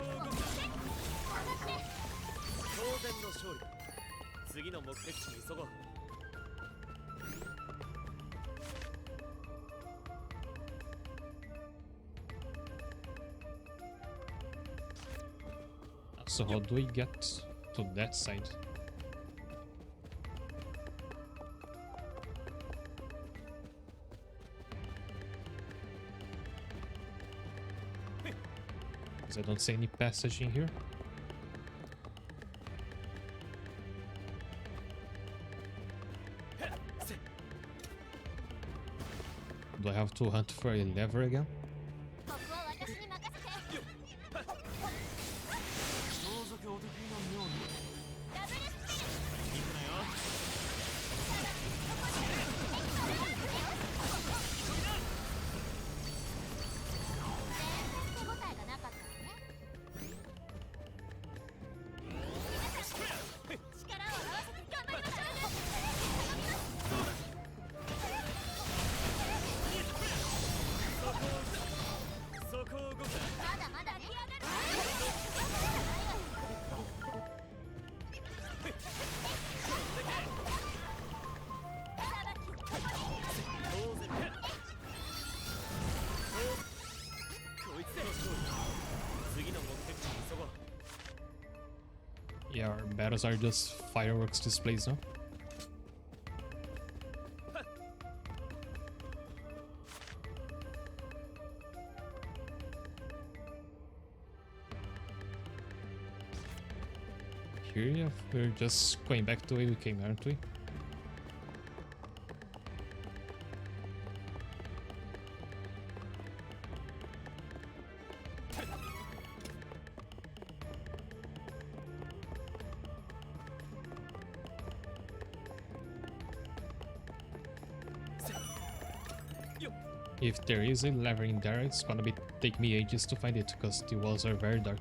So how do we get to that side? I don't see any passage in here. Do I have to hunt for a lever again? Yeah, our battles are just fireworks displays now. Here, yeah, we're just going back the way we came, aren't we? If there is a lever in there, it's gonna take me ages to find it because the walls are very dark.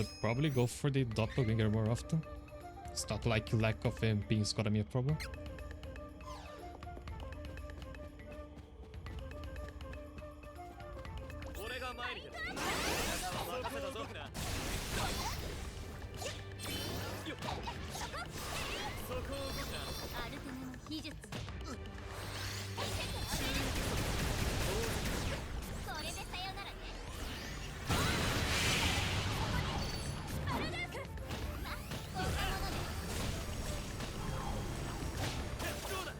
Should probably go for the doppelganger more often. It's not like lack of MP is gonna be a problem. 俺が前に出る。任せたぞ。よっ。そこを動くな。アルテナの秘術。これでさよならね。アルデーク。ま、こんなもので。どうだ。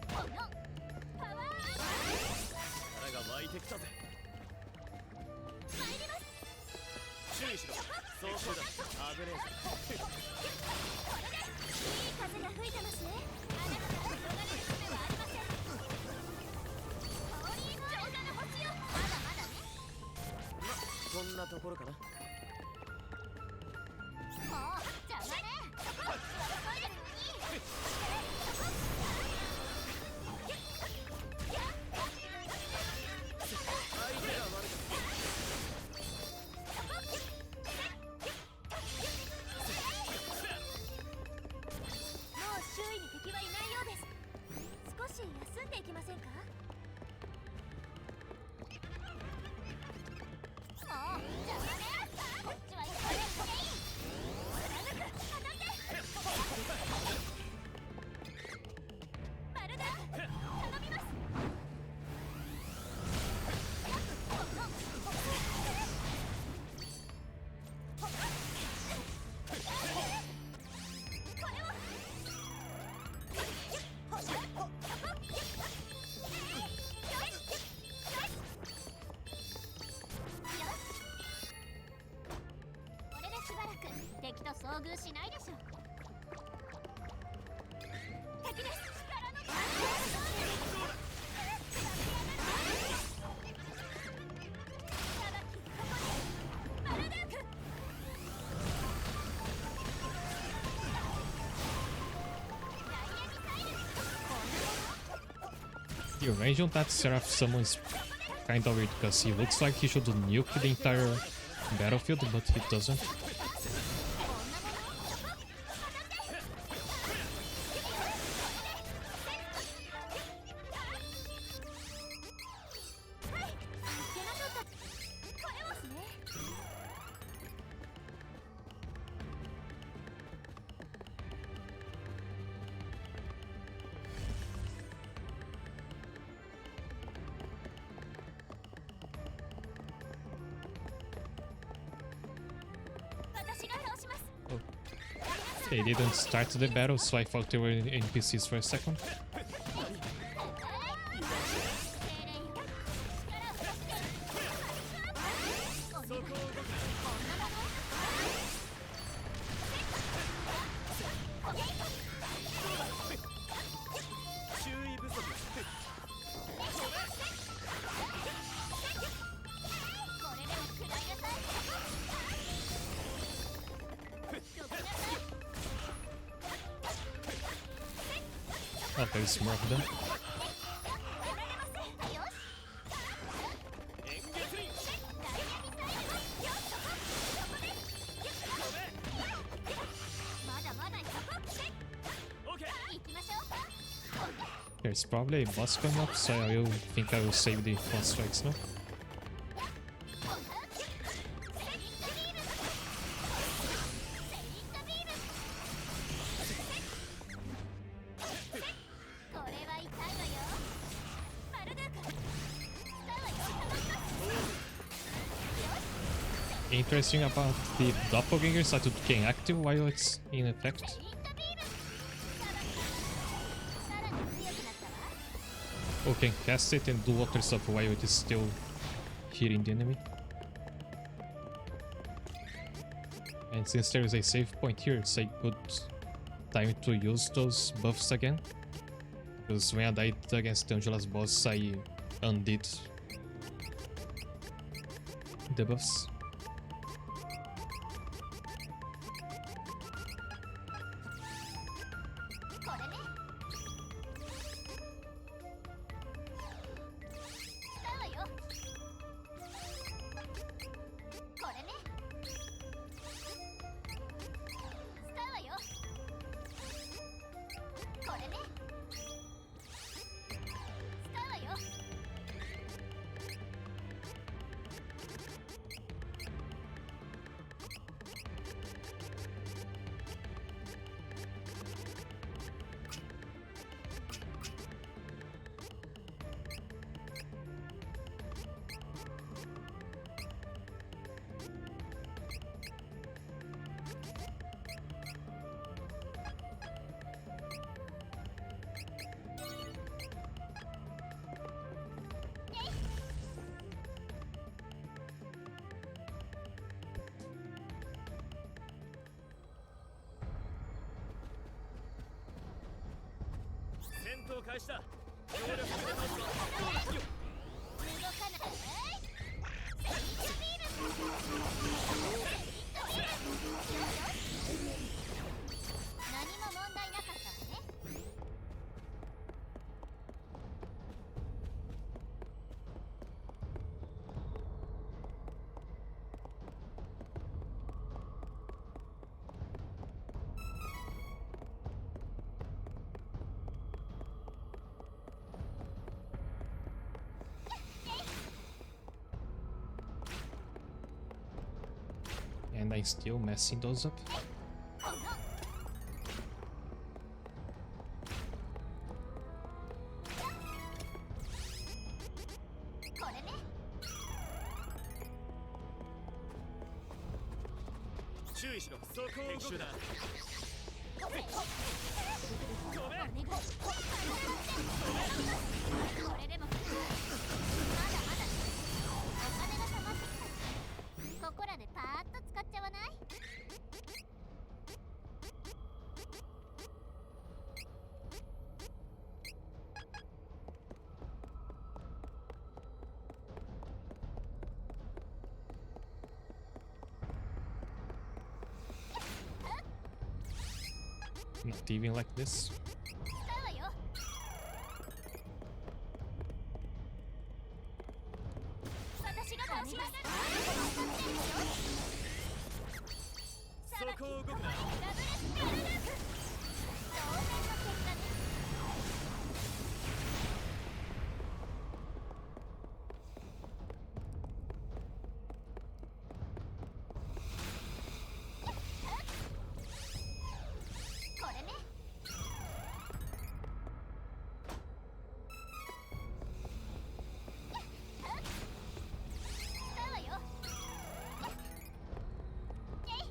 このパワー。力が湧いてきたぜ。参ります。注意しろ。そうしろ。危ねえぞ。いい風が吹いてますね。あなたから転がれる術はありません。氷の超過の星よ。まだまだね。ま、こんなところかな。もう邪魔ね。こっちは遅いですに。相手が悪かった。もう周囲に敵はいないようです。少し休んでいきませんか。もう邪魔ね。こっちは急いで貫く。当たってまるで頼みます。これでしばらく敵と遭遇しないでしょう。敵です。力のマルデーク。 The range on that Seraph summon is kinda weird because he looks like he should nuke the entire battlefield, but he doesn't. They didn't start the battle, so I thought they were NPCs for a second. Oh, there's more of them. There's probably a boss coming up, so I think I will save the boss strikes now. Interesting about the doppelgangers that it became active while it's in effect. Okay, cast it and do other stuff while it is still hitting the enemy. And since there is a save point here, it's a good time to use those buffs again. Because when I died against the Angela's boss, I undid the buffs. 戦闘開始だ。協力してますぞ。よっ動かない。セイントビーム。何も問題なかったわね。And I'm still messing those up. これね。注意しろ。そこを動くな。ごめん。これでもまだまだお金が溜まってきた。ここらでパーッと使っちゃわない？Not even like this. 使うわよ。私が倒します。そこを動くな。ダブルスペルループ。当然の結果ね。これね。使うわよ。えい。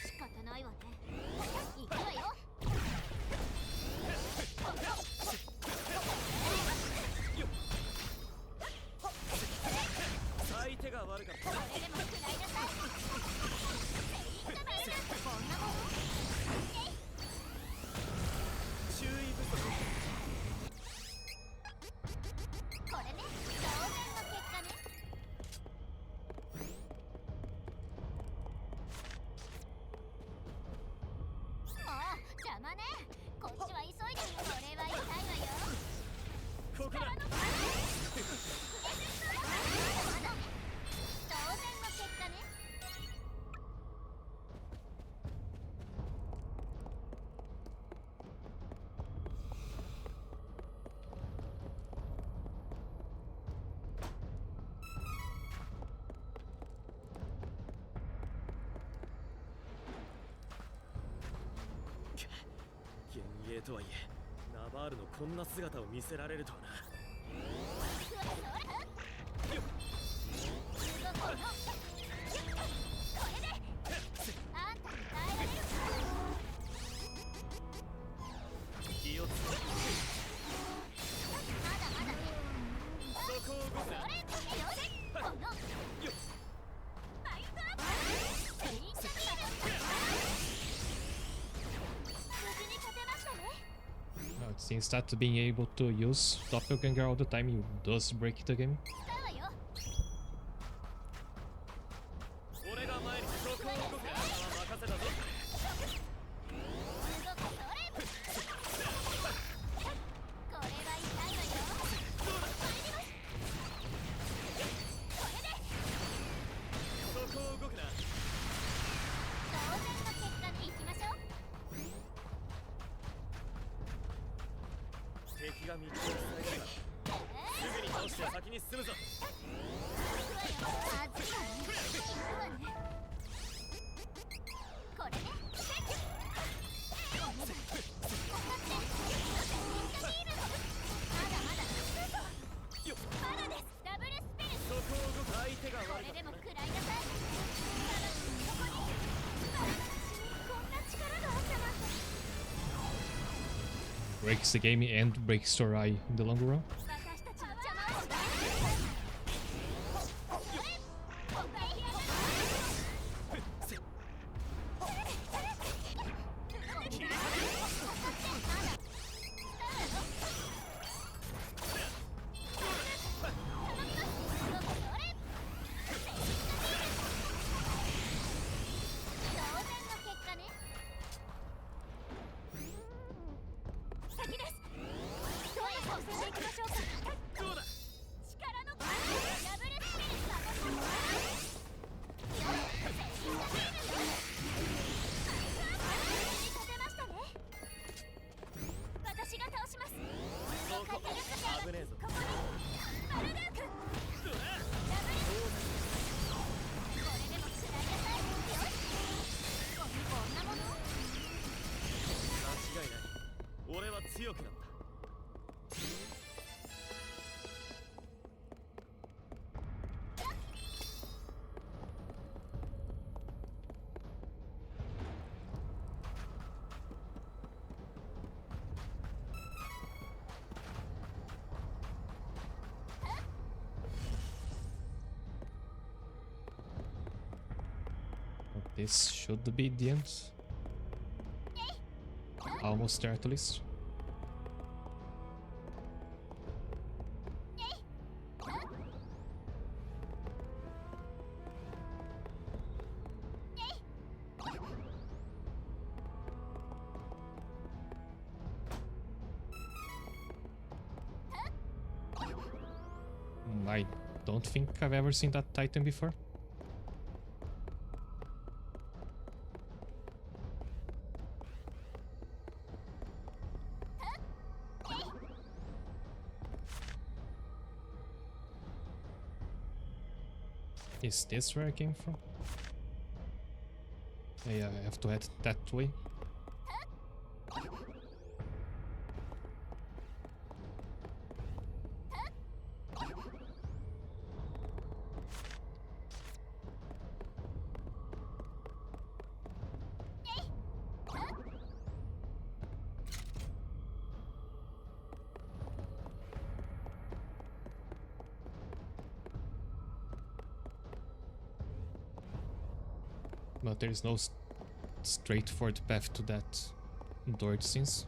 仕方ないわね。行くわよ。相手が悪かった。これでも食らいなさい。セイントビーム。こんなもの。えい。注意不足。これね。当然の結果ね。もう邪魔ね。こっちは急いでる。これは痛いわよ。ここだ。まだまだ当然の結果ね。幻影とはいえ、ナバールのこんな姿を見せられるとはな。よっ動こうの。これであんたに耐えられるか。気をつけ。まだまだね。そこを動くな。それよし。このよっマインドアップ。セイントビーム。無事に勝てましたね。Now it seems that being able to use Doppelganger all the time does break the game. 使うわよ。俺が前にそこを動くな。任せたぞ。動くそれ。これは痛いわよ。入ります。これでそこを動くな。当然の結果に行きましょう。敵が道を塞いでるからすぐに倒して先に進むぞ。まずいわね。行くわね。これね。お願い。こうやって。まだまだ。よっまだです。ダブルスペル。そこを動く。相手がこ悪かったな。れでも食らいなさい。ただここに。私にこんな力があったなんて。breaks the game and breaks your eye in the long run. This should be the end. Almost there at least. I don't think I've ever seen that Titan before. Is this where I came from? Yeah, I have to head that way. But there is no straightforward path to that door, it seems.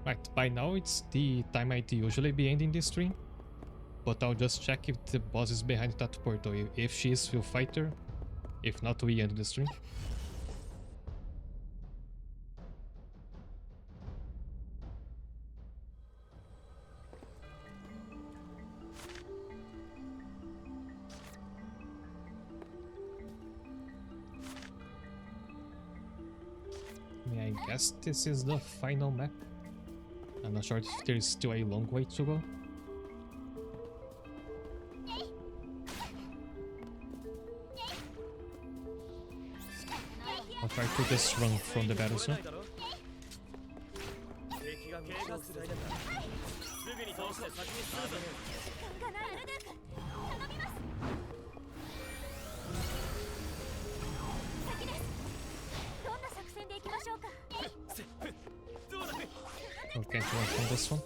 Right, by now it's the time I'd usually be ending this stream, but I'll just check if the boss is behind that portal. If she is, we'll fight her. If not, we end the stream. I guess this is the final map. I'm not sure if there is still a long way to go. I'll try to just run from the battle soon. Okay, can't run from this one.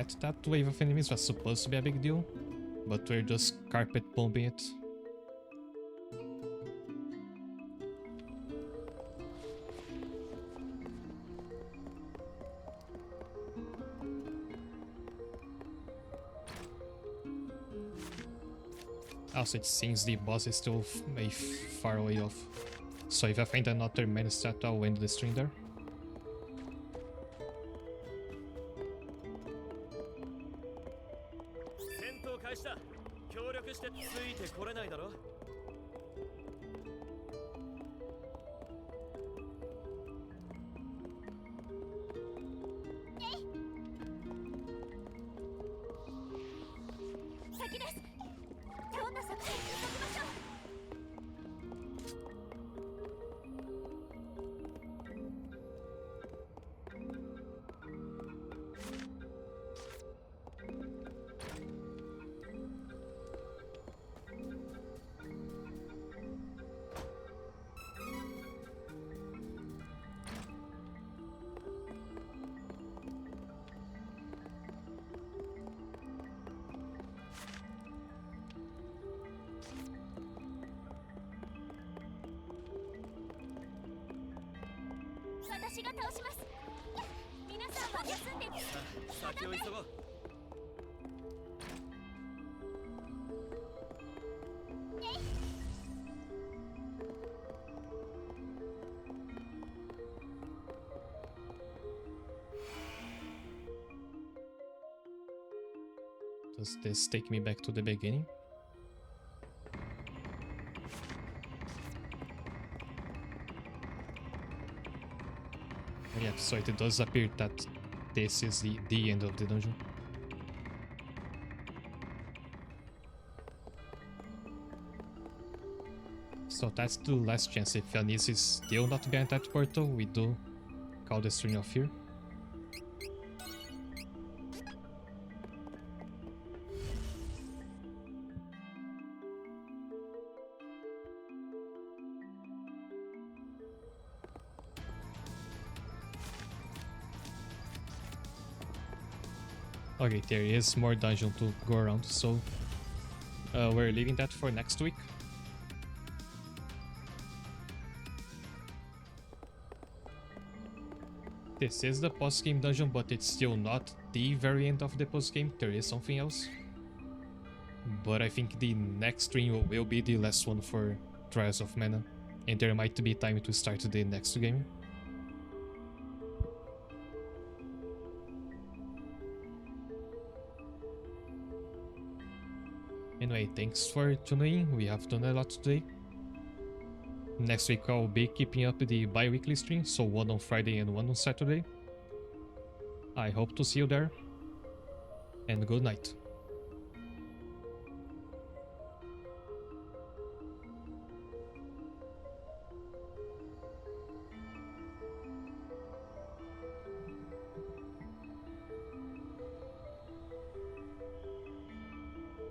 forget that wave of enemies was supposed to be a big deal, but we're just carpet bombing it. Also, it seems the boss is still a far away off. So if I find another mana stat, I'll end the stream there. 戦闘開始だ。協力してついてこれないだろ。先です。どんな作戦に急ぎましょう。私が倒します。皆さんは休んで。先を急ごう。Does this take me back to the beginning? Yeah, so it does appear that this is the end of the dungeon. So that's the last chance. If Yanis is still not behind that portal, we do call the stream off here. Okay, there is more dungeon to go around, so we're leaving that for next week. This is the post-game dungeon, but it's still not the very end of the post-game. There is something else. But I think the next stream will be the last one for Trials of Mana, and there might be time to start the next game. Anyway, thanks for tuning in. We have done a lot today. Next week I'll be keeping up the bi-weekly stream, so one on Friday and one on Saturday. I hope to see you there, and good night.